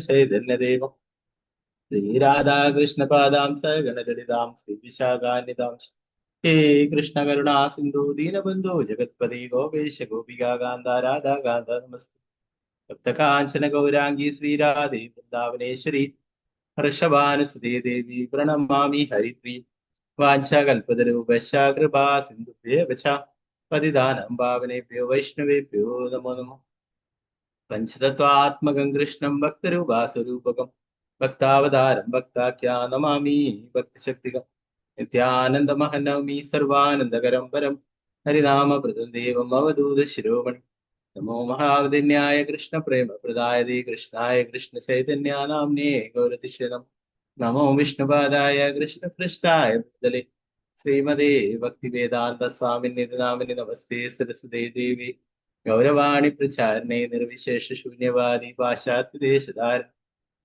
ചൈതന്യദേവം ശ്രീരാധാകൃഷ്ണപാദാം സഗണലളിതാം ശ്രീവിശാഖാന്വിതാം ഹേ കൃഷ്ണ കരുണാ സിന്ധു ദീനബന്ധു ജഗത്പതി ഗോപേശ ഗോപികാന്ത രാധാകാന്ത നമസ്തേ ഭക്തകാഞ്ചന ഗൗരാംഗി ശ്രീരാധേ വൃന്ദാവനേശ്വരി ഹർഷഭാനുസുതേ ദേവി പ്രണമാമി ഹരിപ്രിയ വാഞ്ചാകൽപതരൂപശ കൃപാ സിന്ധുഭ്യേവ ച പതിതാനം പാവനേഭ്യോ വൈഷ്ണവേഭ്യോ നമോ നമഃ പഞ്ചതത്വാത്മകം കൃഷ്ണം ഭക്തരൂപാസ്വരൂപകം ഭക്താവതാരം ഭക്താഖ്യാ നമാമി ഭക്തിശക്തികം നിത്യാനന്ദമഹനവമി സർവാനന്ദകരം പരം ഹരിനാമപ്രദം ദേവം അവധൂത ശിരോമണി നമോ മഹാവദിന്യായ കൃഷ്ണ പ്രേമ പ്രദായതേ കൃഷ്ണായ കൃഷ്ണ ചൈതന്യ നാമ്നേ ഗൗരതിശനം നമോ വിഷ്ണുപാദായ കൃഷ്ണ പൃഷ്ഠായ ഭൂതലേ ശ്രീമതേ ഭക്തിവേദാന്ത സ്വാമിന്യതി നാമിനി നമസ്തേ സരസ്വതേ ദേവി ഗൗരവാണി പ്രചാരണേ നിർവിശേഷ ശൂന്യവാദി പാശ്ചാത്യദേശധാരൻ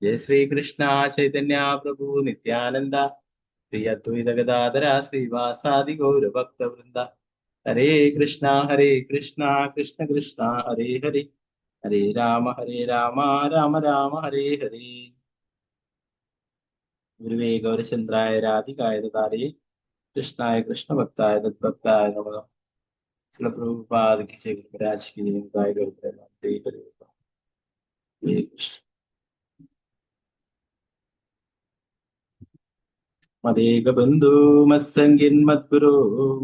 ജയ ശ്രീകൃഷ്ണ ചൈതന്യ പ്രഭു നിത്യാനന്ദ ശ്രീ അദ്വൈത ഗദാധര ശ്രീവാസാദി ഗൗരഭക്തവൃന്ദ ഹരേ കൃഷ്ണ കൃഷ്ണ കൃഷ്ണ ഹരേ ഹരേ ഹരേ രാമ രാമ രാമ ഹരേ ഹരേ. ഗുരുവേ ഗൗരചന്ദ്രായ രാധികായ ദാരേ കൃഷ്ണായ കൃഷ്ണഭക്തായ തദ്ഭക്തായ നമഃ. ശ്രീ പ്രഭുപാദ് की जय गुरुराज की गाय മദേക ബന്ധു മത്സംഗിൻ മദ്ഗുരു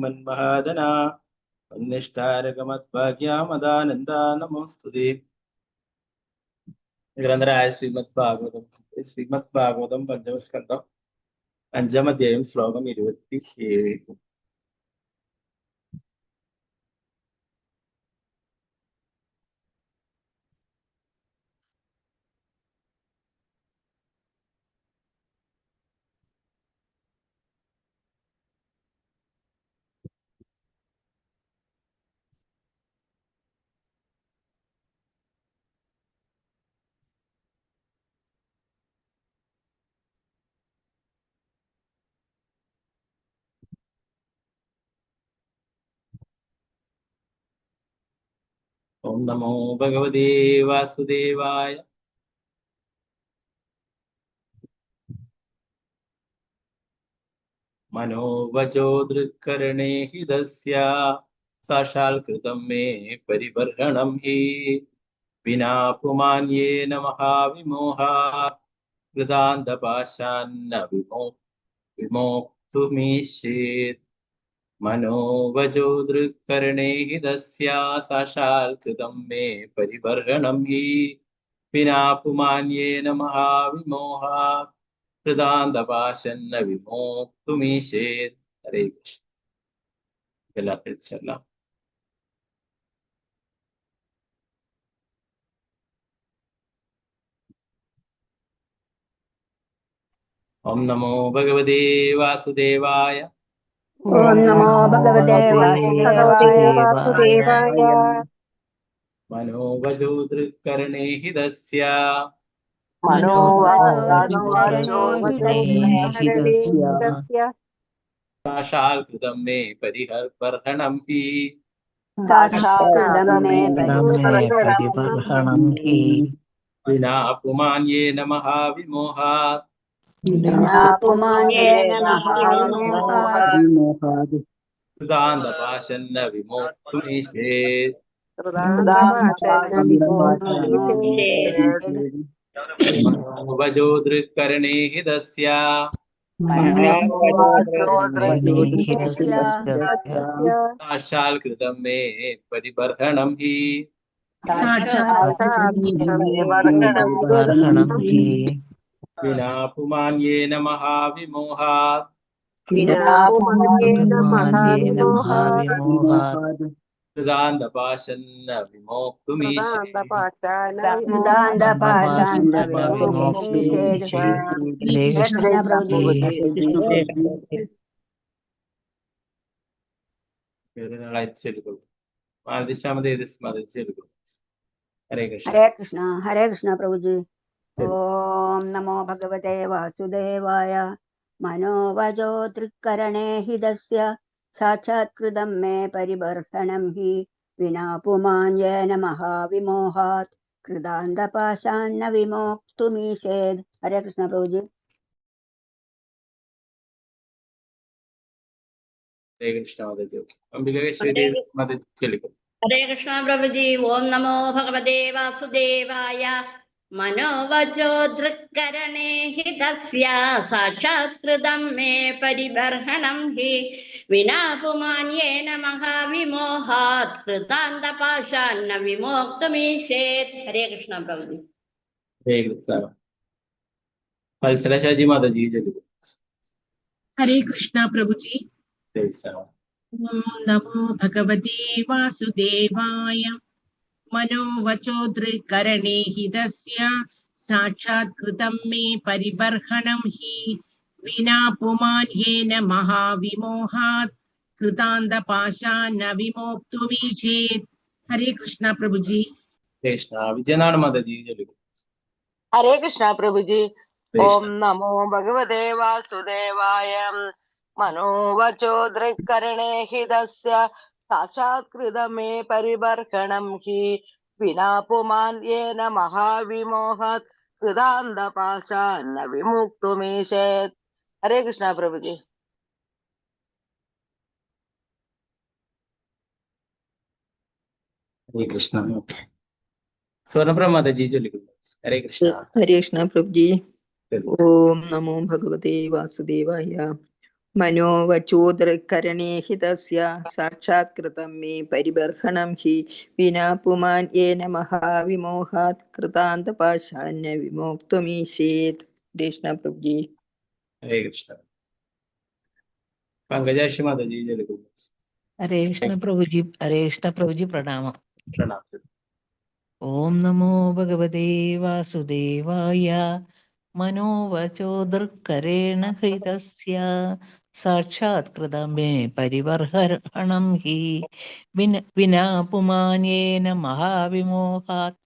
മന്മഹാദന മദ്ഭാഗ്യമദാനന്ദ നമോസ്തുതേ. ഗ്രന്ഥരായ ശ്രീമദ് ഭാഗവതം പഞ്ചമസ്കന്ധം 5-ാം അധ്യായം ശ്ലോകം 27. ഓം നമോ ഭഗവതേ വാസുദേവായ. മനോവചോ ദൃക്കരണേ ഹിതസ്യ സാക്ഷാൽ കൃതം മേ പരിബർഹണം ഹി വിനാ പുമാന്യേന മഹാവിമോഹാ കൃതാന്തപാശാന്ന വിമോക്തുമീശേത്. മനോവചോ ദൃക്കരണേ ഹിതസ്യ സാക്ഷാൽ കൃതം മേ പരിബർഹണം ഹി വിനാ പുമാന്യേന മഹാവിമോഹാ കൃതാന്തപാശന്ന വിമോക്തുമീശേത്. ഹരേ കൃഷ്ണ. എല്ലാത്തിലും ചെല്ലാം. ഓം നമോ ഭഗവതേ വാസുദേവായ. ഓം നമോ ഭഗവതേ വാസുദേവായ. മനോവചോ ദൃക്കരണേ ഹിതസ്യ സാക്ഷാൽ കൃതം മേ പരിബർഹണം ഹി വിനാ പുമാന്യേന മഹാവിമോഹാത് കൃതാന്തപാശന്ന വിമോക്തുമീശേത്. മനോവചോ ദൃക്കരണേ ഹിതസ്യ സാക്ഷാൽ കൃതം മേ പരിബർഹണം ഹി വിനാ പുമാന്യേന മഹാവിമോഹാത് കൃതാന്തപാശന്ന വിമോക്തുമീശേത്. ഹരേ കൃഷ്ണ. ഹരേ കൃഷ്ണ പ്രഭുജി. ഓം നമോ ഭഗവതേ വാസുദേവായ. മനോവചോ തൃക്കരണേ ഹിതസ്യ സാക്ഷാത്കൃതം മേ പരിബർഹണം ഹി വിനാ പുമാന്യേന മഹാവിമോഹാത് कृतान्तपाशान्न विमोक्तुमीशेत्। हरे कृष्ण प्रभुजी। हरे कृष्ण माताजी। ओके, अंबिकाश्वरी हरे माताजी चलिए। हरे कृष्ण प्रभुजी। ओम नमो भगवते वासुदेवाय। मनोवचो दृक्करणे हि तस्य साक्षात्कृतं मे परिबर्हणं हि विना पुमान्येन महाविमोहात् कृतान्तपाशान्न विमोक्तुमीशेत्। हरे कृष्ण प्रभुजी। हरे कृष्ण वत्सला शाजी माताजी चलिए। हरे कृष्णा प्रभुजी। हरे कृष्ण। ओम नमो भगवते वासुदेवाय। मनोवचो दृक्करणे हि तस्य साक्षात्कृतं मे परिबर्हणं हि विना पुमान्येन महाविमोहात् कृतान्तपाशान्न विमोक्तुमीशेत्। हरे कृष्णा प्रभुजी। हरे कृष्ण विजयनारायण माताजी चलिए। हरे कृष्णा प्रभुजी। हरे ओम कृष्ण। नमो भगवते वासुदेवाय। मनोवचो दृक्करणे हि तस्य साक्षात्कृतं मे परिबर्हणं हि विना पुमान्येन महाविमोहात् कृतान्तपाशान्न विमुक्तुमीशेत्। हरे कृष्णा प्रभुजी। हरे कृष्ण। ओके, स्वर्णप्रभा माताजी चलिए। हरे कृष्ण। हरे कृष्ण प्रभु जी। चलिए। ओम नमो भगवते वासुदेवाय। मनोवचोदरकरणे हि तस्य साक्षात्कृतं मे परिबर्हणं हि विना पुमान् येन महाविमोहात् कृतान्तपाशान्य विमोक्तुमीशेत्। कृष्ण प्रभु जी। हरे कृष्ण पंकजाक्षी माताजी चलिए। हरे कृष्ण प्रभु जी। हरे कृष्ण प्रभु जी प्रणाम। प्रणाम। ओम नमो भगवते वासुदेवाय। मनोवचो दृक्करेण हृतस्य साक्षात्कृतं मे परिबर्हणं हि विना पुमान्येन महाविमोहात्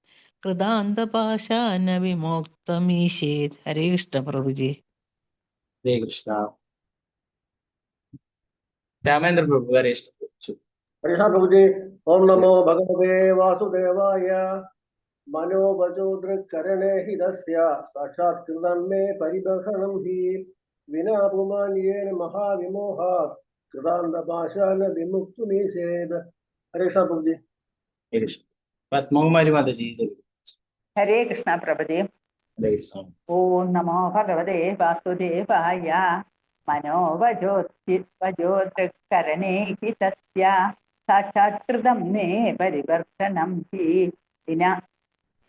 कृतान्तपाशान्न विमोक्तमीशेत्। हरे कृष्ण प्रभु जी। हरे कृष्ण रामेंद्र प्रभु। हरे कृष्ण। कृष्ण प्रभु जी। ओम नमो भगवते वासुदेवाय। मनोवचो दृक्करणे हि तस्य साक्षात्कृतं मे परिबर्हणं हि विना पुमान्येन महाविमोहात् कृतान्तपाशान्न विमुक्तुमीशेत्। हरे कृष्ण प्रभु जी। हरे कृष्ण पद्मकुमारी माताजी चलिए। हरे कृष्ण प्रभुजी। हरे कृष्ण। ओम नमो भगवते वासुदेवाय। मनोवजोत्करणे हि तस्य साक्षात्कृतं मे परिवर्तनं हि विना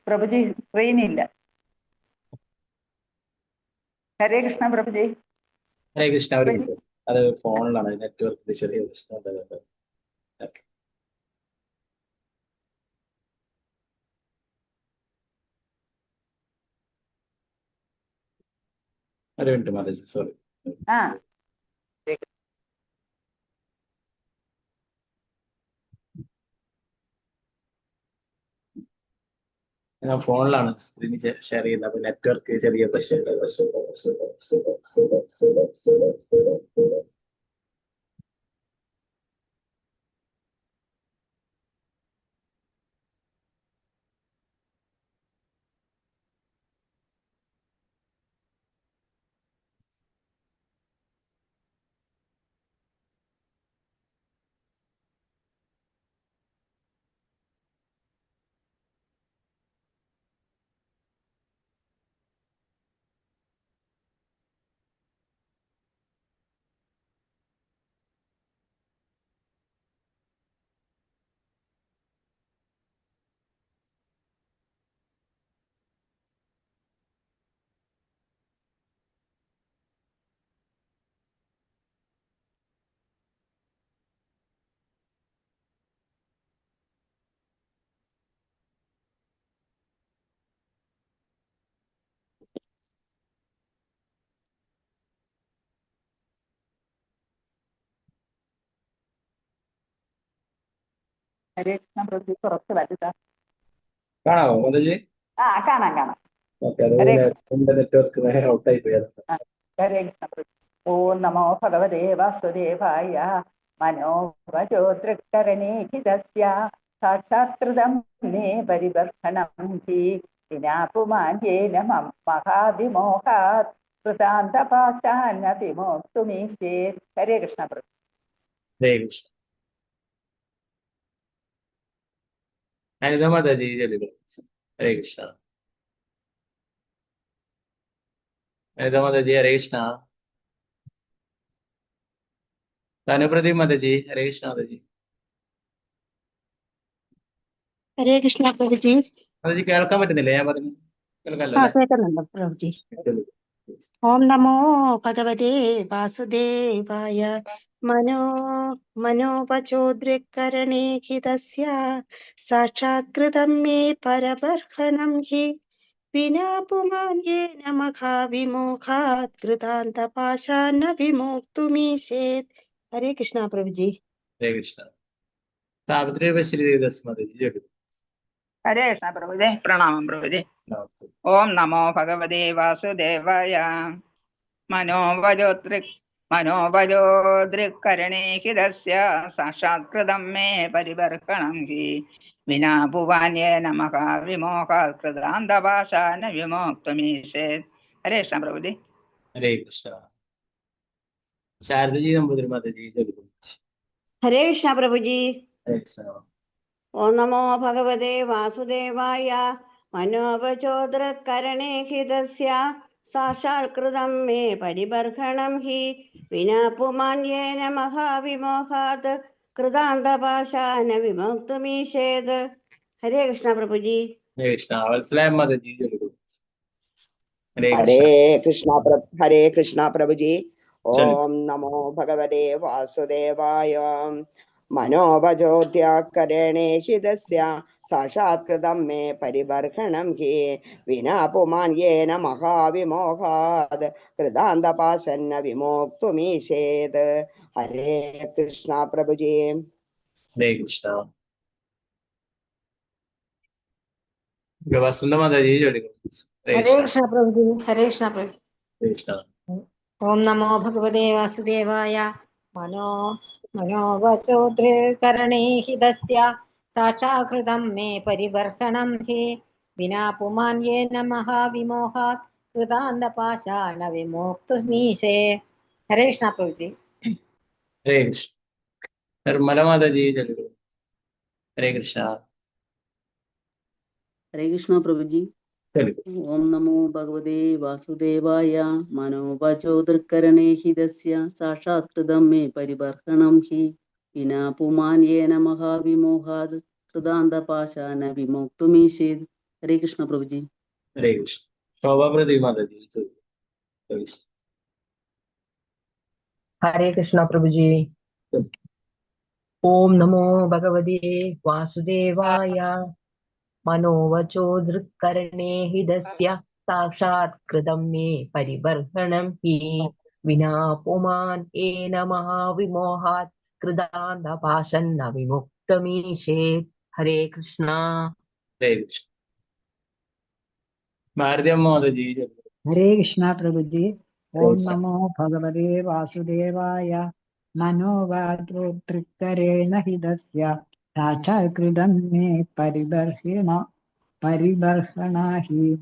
प्रभुजी സ്ക്രീനില്ല. ഹരേ കൃഷ്ണ പ്രഭുജി. ഹരേ കൃഷ്ണ. ഒരു മിനിറ്റ്, അത് ഫോണിലാണ്, നെറ്റ്വർക്ക് ചെറിയ പ്രശ്നം. ഒരു മിനിറ്റ് മാതാജി, സോറി. ആ ഞാൻ ഫോണിലാണ് സ്ക്രീൻ ഷെയർ ചെയ്യുന്നത്, അപ്പൊ നെറ്റ്വർക്ക് ചെറിയ പ്രശ്നം. ഹരേ കൃഷ്ണ പ്രഭുജി പുറത്ത് വരുക. കാണാമോ മാതാജി? ആ കാണാം കാണാം. ഓക്കെ, അതുപോലെ എന്റെ നെറ്റ്വർക്ക് നേരെ ഔട്ടായി പോയത്. ഹരേ കൃഷ്ണ പ്രഭു. ഓം നമോ ഭഗവതേ വാസുദേവായ. മനോവചോ ദൃക്കരണേ हि तस्य സാക്ഷാത്കൃതം മേ പരിബർദ്ധനം ഹി വിനാ പുമാന്യേന മഹാവിമോഹാത് കൃതാന്തപാശാന വിമോക്തുമീശേ. ഹരേ കൃഷ്ണ പ്രഭു. ഹരേ കൃഷ്ണ. അനിത മാതാജി ചൊല്ലിക്കോളൂ. ഹരേ കൃഷ്ണ. അനിത മാതാജി ഹരേ കൃഷ്ണ. തനുപ്രദീപ് മാതാജി ഹരേ കൃഷ്ണ. മാതാജി ഹരേ കൃഷ്ണ പ്രഭുജി. മാതാജി കേൾക്കാൻ പറ്റുന്നില്ലേ ഞാൻ പറഞ്ഞു? കേൾക്കാമല്ലോ ആ അല്ലേ? കേൾക്കുന്നുണ്ട് പ്രഭുജി. ഓം നമോ ഭഗവതേ വാസുദേവായ. മനോവചോദ്രികരണേ ഹിതസ്യ സാക്ഷാത്കൃതം മേ പരബർഹണം ഹി വിനാ പുമാന്യേന മഹാവിമോഹാത് കൃതാന്തപാശാന വിമോക്തുമീശേത്. ഹരേ കൃഷ്ണ പ്രഭുജി. ഹരേ കൃഷ്ണ. സാവിത്രി ബശ്രീ ദേവദാസ് മാതാജി ചൊല്ലിക്കോളൂ. ഹരേ കൃഷ്ണ പ്രഭുജി. പ്രണാമം പ്രഭുജി. ഓം നമോ ഭഗവതേ വാസുദേവായ. മനോവചോദ്രികരണേ ഹിതസ്യ സാക്ഷാത്കൃതം മേ പരിബർഹണം ഹി വിനാ ഭുവാന്യേന മഹാവിമോഹാത് കൃതാന്തപാശാന വിമോക്തുമീശേത്. ഹരേ കൃഷ്ണ പ്രഭുജി. ഹരേ കൃഷ്ണ. ശാരദജി നമ്പൂതിരി മാതാജി ചൊല്ലിക്കോളൂ. ഹരേ കൃഷ്ണ പ്രഭുജി. ഹരേ കൃഷ്ണ. ഓം നമോ ഭഗവതേ വാസുദേവായ. മനോവചോദ്രകരണേ ഹിതസ്യ സാക്ഷാത്കൃതം മേ പരിബർഹണം ഹി വിനാ പുമാന്യേന മഹാവിമോഹാത് കൃതാന്തപാശാന വിമോക്തുമീശേത്. ഹരേ കൃഷ്ണ പ്രഭുജി. ഹരേ കൃഷ്ണ. വത്സലായ മാതാജി ചൊല്ലിക്കോളൂ. ഹരേ ഹരേ കൃഷ്ണ. ഹരേ കൃഷ്ണ പ്രഭുജി. ചൊല്ലു. ഓം നമോ ഭഗവതേ വാസുദേവായ. മനോവചോദ്യാകരണേ ഹിതസ്യ സാക്ഷാത്കൃതം മേ പരിബർഹണം ഹി വിനാ പുമാന്യേന മഹാവിമോഹാത് കൃതാന്തപാശന്ന വിമോക്തുമീശേത്. ഹരേ കൃഷ്ണ പ്രഭുജി. ഹരേ കൃഷ്ണ. വസന്ത മാതാജി ചൊല്ലിക്കോളൂ. ഹരേ ഹരേ കൃഷ്ണ. കൃഷ്ണ പ്രഭുജി. ഹരേ കൃഷ്ണ പ്രഭുജി. ഹരേ കൃഷ്ണ. ഓം നമോ ഭഗവതേ വാസുദേവായ. മനോവചോദ്രികരണേ ഹിതസ്യ സാക്ഷാത്കൃതം മേ പരിബർഹണം ഹി വിനാ പുമാന്യേന മഹാവിമോഹാത് കൃതാന്തപാശാന വിമോക്തുമീശേ. ഹരേ കൃഷ്ണ പ്രഭുജി. ഹരേ കൃഷ്ണ. നിർമ്മല മാതാജി ചൊല്ലിക്കോളൂ. ഹരേ കൃഷ്ണ. ഹരേ കൃഷ്ണ പ്രഭുജി. ചൊല്ലിക്കോളൂ. ഓം നമോ ഭഗവതേ വാസുദേവായ. മനോവചോദ്രികരണേ ഹിതസ്യ സാക്ഷാത്കൃതം മേ പരിബർഹണം ഹി വിനാ പുമാന്യേന മഹാവിമോഹാത് കൃതാന്തപാശാന വിമോക്തുമീശേത്. ഹരേ കൃഷ്ണ പ്രഭുജി. ഹരേ കൃഷ്ണ. ശോഭാപ്രദീപ് മാതാജി ചൊല്ലിക്കോളൂ. ഹരേ കൃഷ്ണ പ്രഭുജി. ഓം നമോ ഭഗവതേ വാസുദേവായ. മനോവചോദ്രികരണേ ഹിതസ്യ സാക്ഷാത്കൃതം മേ പരിബർഹണം ഹി വിനാ പുമാന്യേന മഹാവിമോഹാത് കൃതാന്തപാശാന വിമോക്തുമീശേത്. ഹരേ കൃഷ്ണ. ഹരേ കൃഷ്ണ. ഭാരതി അമ്മ മാതാജി ചൊല്ലിക്കോളൂ. ഹരേ കൃഷ്ണ പ്രഭുജി. ഹരേ ഓം കൃഷ്ണ. നമോ ഭഗവതേ വാസുദേവായ. മനോവചോദ്രികരണ ഹിതസ്യ സാക്ഷാത്കൃതം മേ പരിബർഹണാഹി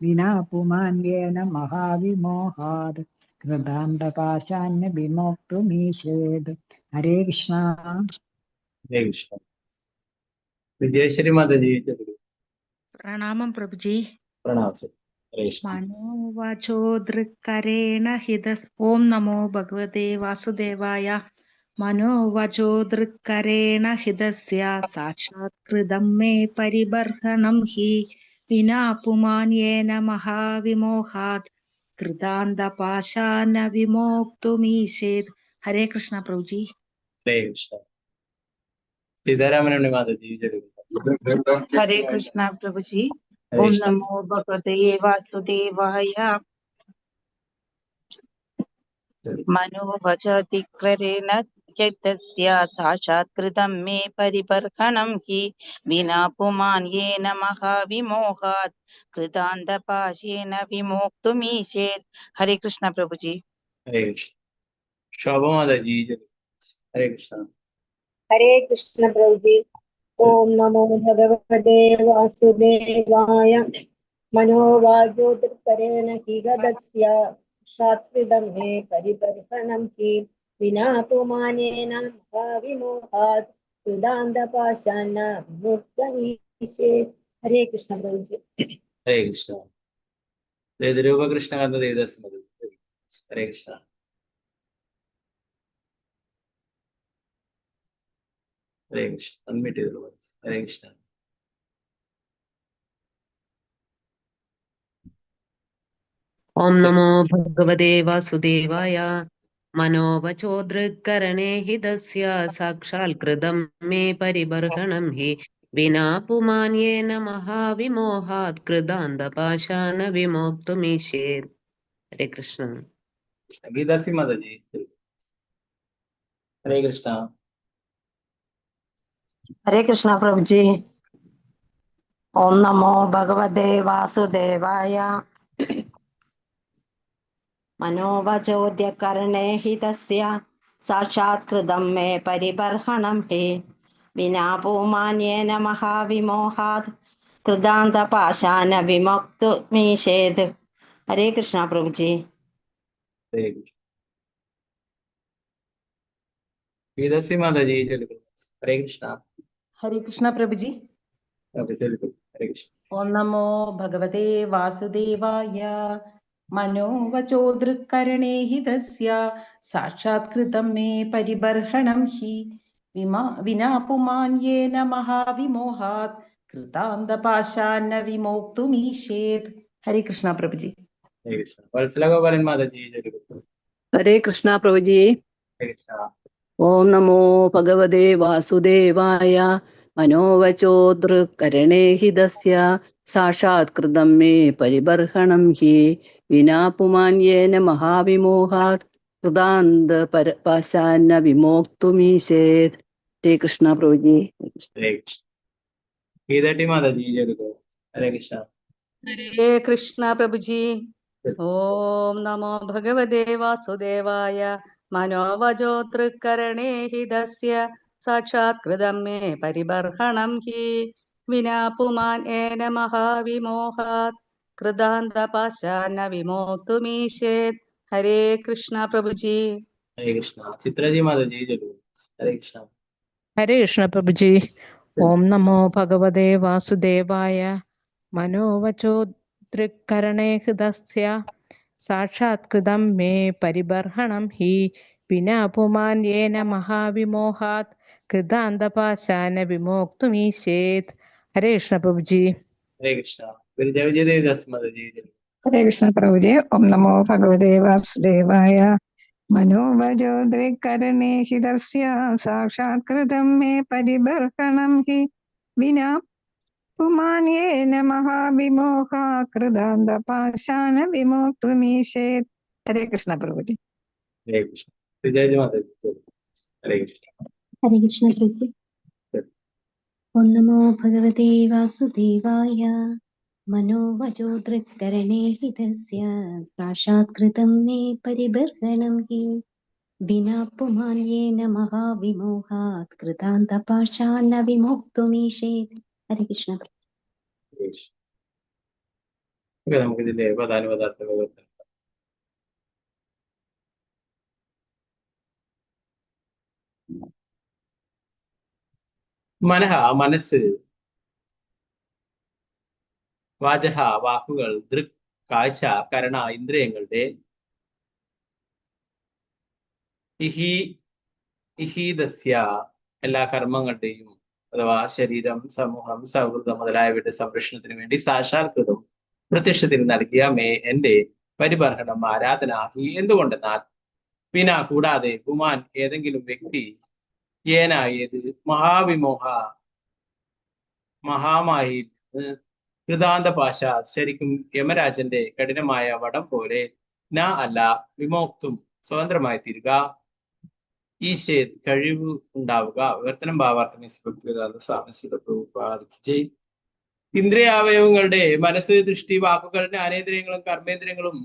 വിനാ പുമാന്യേന മഹാവിമോഹാത് കൃതാന്തപാശാന വിമോക്തുമീശേത്. ഹരേ കൃഷ്ണ. ഹരേ കൃഷ്ണ. വിജയശ്രീ മാതാജി ചൊല്ലിക്കോളൂ. പ്രണാമം പ്രഭുജി. പ്രണാമം. ഹരേ കൃഷ്ണ. മനോവചോദ്രികരണ ഹിതസ്. ഓം നമോ ഭഗവതേ വാസുദേവായ. മനോവചോദ്രികരണ ഹിതസ്യ സാക്ഷാത്കൃതം മേ പരിബർഹണം ഹി വിനാ പുമാന്യേന മഹാവിമോഹാത് കൃതാന്തപാശാന വിമോക്തുമീശേത്. ഹരേ കൃഷ്ണ പ്രഭുജി. ഹരേ കൃഷ്ണ. സീതാരാമനുണ്ണി മാതാജി ചൊല്ലിക്കോളൂ. ഹരേ കൃഷ്ണ പ്രഭുജി. ഹരേ ഓം കൃഷ്ണ. നമോ ഭഗവതേ വാസുദേവായ. മനോവചോദ്രികരണ ഹിതസ്യ സാക്ഷാത്കൃതം മേ പരിബർഹണം ഹി വിനാ പുമാന്യേന മഹാവിമോഹാത് കൃതാന്തപാശേന വിമോക്തുമീശേത്. ഹരേ കൃഷ്ണ പ്രഭുജി. ഹരേ കൃഷ്ണ. ശോഭ മാതാജി ചൊല്ലിക്കോളൂ. ഹരേ കൃഷ്ണ. ഹരേ കൃഷ്ണ പ്രഭുജി. ഓം നമോ ഭഗവതേ വാസുദേവായ മനോവാചോദൃകരേണ ഹിഗതസ്യ സാത്വിദം മേ പരിബർഹണം ഹി വിനാ പുമാനേന മഹാവിമോഹാത് കൃതാന്തപാശാന്ന വിമുക്തമീശേ. ഹരേ കൃഷ്ണ പ്രഭുജി. ഹരേ കൃഷ്ണ. രൂപകൃഷ്ണകാന്ത ദേവദാസ് മതി. ഹരേ കൃഷ്ണ. ഹരേ കൃഷ്ണ. അൺമ്യൂട്ട് ചെയ്തോളൂ. ഹരേ കൃഷ്ണ. ഓം നമോ ഭഗവതേ വാസുദേവായ മനോവചോദൃക്കരണേ ഹിതസ്യ സാക്ഷാൽകൃതം മേ പരിബർഹണം ഹി വിനാ പുമാന്യേന മഹാവിമോഹാത് കൃതാന്തപാശാന വിമോക്തുമീശേത്. ഹരേ കൃഷ്ണ. ഗീതാസി മാതാജി. ഹരേ കൃഷ്ണ. ഹരേ കൃഷ്ണ പ്രഭുജി. ഓം നമോ ഭഗവതേ വാസുദേവായ മനോവചോദ്യകരണേ ഹിതസ്യ സാക്ഷാത്കൃതം മേ പരിബർഹണം ഹി വിനാ പൂമാന്യേന മഹാവിമോഹാത് കൃതാന്തപാശാന വിമുക്തുമീശേത്. ഹരേ കൃഷ്ണ പ്രഭുജി. ഗീതാസി മാതാജി. ഹരേ കൃഷ്ണ. ഹരേ കൃഷ്ണ പ്രഭുജി. ഹരേ കൃഷ്ണ. ഓം നമോ ഭഗവതേ വാസുദേവായ മനോവചോദൃക്കരണേ ഹിതസ്യ സാക്ഷാത്കൃതം മേ പരിബർഹണം ഹി വിനാ പുമാന്യേന മഹാവിമോഹാത് കൃതാന്തപാശാന വിമോക്തുമീശേത്. ഹരേ കൃഷ്ണ പ്രഭുജി. ഹരേ കൃഷ്ണ. വത്സല ഗോപാലൻ മാതാജി. ഹരേ കൃഷ്ണ പ്രഭുജി. ഹരേ കൃഷ്ണ. ഓം നമോ ഭഗവതേ വാസുദേവായ മനോവചോദൃകരണേ ഹിതസ്യ സാക്ഷാത്കൃതം മേ പരിബർഹണം ഹി വിനാ പുമാന്യേന മഹാവിമോഹാത് കൃതാന്തപാശാന വിമോക്തുമീശേത്. ഹരേ കൃഷ്ണ പ്രഭുജി. ഹരേ കൃഷ്ണ. ഗീതാട്ടി മാതാജി. ഹരേ കൃഷ്ണ. ഹരേ കൃഷ്ണ പ്രഭുജി. ഓം നമോ ഭഗവതേ വാസുദേവായ മനോവചോദൃക്കരണേ ഹിതസ്യ സാക്ഷാത്കൃതം മേ പരിബർഹണം ഹി വിനാ പുമാന്യേന മഹാവിമോഹാത് കൃതാന്തപാശാന വിമോക്തുമീശേത്. ഹരേ കൃഷ്ണ പ്രഭുജി. ഹരേ കൃഷ്ണ. ചിത്രജി മാതാജി. ഹരേ കൃഷ്ണ. ഹരേ കൃഷ്ണ പ്രഭുജി. ഓം നമോ ഭഗവതേ വാസുദേവായ മനോവചോദൃക്കരണേ ഹൃദസ്യ സാക്ഷാത്കൃതം മേ പരിബർഹണം ഹി വിനാ പുമാന്യേന മഹാവിമോഹാത് കൃതാന്തപാശാന വിമോക്തുമീശേത്. ഹരേ കൃഷ്ണ പ്രഭുജി. ഹരേ കൃഷ്ണ. വിജയദേവദാസ് മാതാജി. ഹരേ കൃഷ്ണ പ്രഭുജി. ഓം നമോ ഭഗവതേ വാസുദേവായ മനോവചോദൃകരണേ ഹിതസ്യ സാക്ഷാത്കൃതം മേ പരിബർഹണം ഹി വിനാ പുമാന്യേന മഹാവിമോഹാത് കൃതാന്തപാശാന വിമോക്തുമീശേത്. ഹരേ കൃഷ്ണ പ്രഭുജി. ഹരേ കൃഷ്ണ. വിജയജി മാതാജി. ഹരേ കൃഷ്ണ. ഹരേ കൃഷ്ണ പ്രഭുജി. ഓം നമോ ഭഗവതേ വാസുദേവായ മനോവചോദൃകരണേ ഹിതസ്യ സാക്ഷാത്കൃതം മേ പരിബർഹണം ഹി വിനാ പുമാന്യേന മഹാവിമോഹാത് കൃതാന്തപാശാന വിമോക്തുമീശേത്. ഹരേ കൃഷ്ണ. നമുക്ക് ഇതിന്റെ പദാനുപദാർത്ഥങ്ങൾ മനഃ മനസ്സ്, വാചഃ വാക്കുകൾ, ദൃക് കാഴ്ച, കരണ ഇന്ദ്രിയങ്ങളുടെ ഇഹീദസ്യ എല്ലാ കർമ്മങ്ങളുടെയും അഥവാ ശരീരം, സമൂഹം, സൗഹൃദം മുതലായവയുടെ സംരക്ഷണത്തിന് വേണ്ടി സാക്ഷാത്കൃതം പ്രത്യക്ഷത്തിൽ നൽകിയ മേ എന്റെ പരിബർഹണം ആരാധനാഹി. എന്തുകൊണ്ടെന്നാൽ വിനാ കൂടാതെ പുമാൻ ഏതെങ്കിലും വ്യക്തി ഏന ഏത് മഹാവിമോഹ മഹാമായി കൃതാന്തപാശ ശരിക്കും യമരാജന്റെ കഠിനമായ വടം പോലെ ന അല്ല വിമോക്തും സ്വതന്ത്രമായി തീരുക, ഈശേത് കഴിവ് ഉണ്ടാവുക. വിവർത്തനം ഭാവാർത്ഥം. ഇന്ദ്രിയാവയവങ്ങളുടെ മനസ്സ്, ദൃഷ്ടി, വാക്കുകൾ, ജ്ഞാനേന്ദ്രിയങ്ങളും കർമ്മേന്ദ്രിയങ്ങളും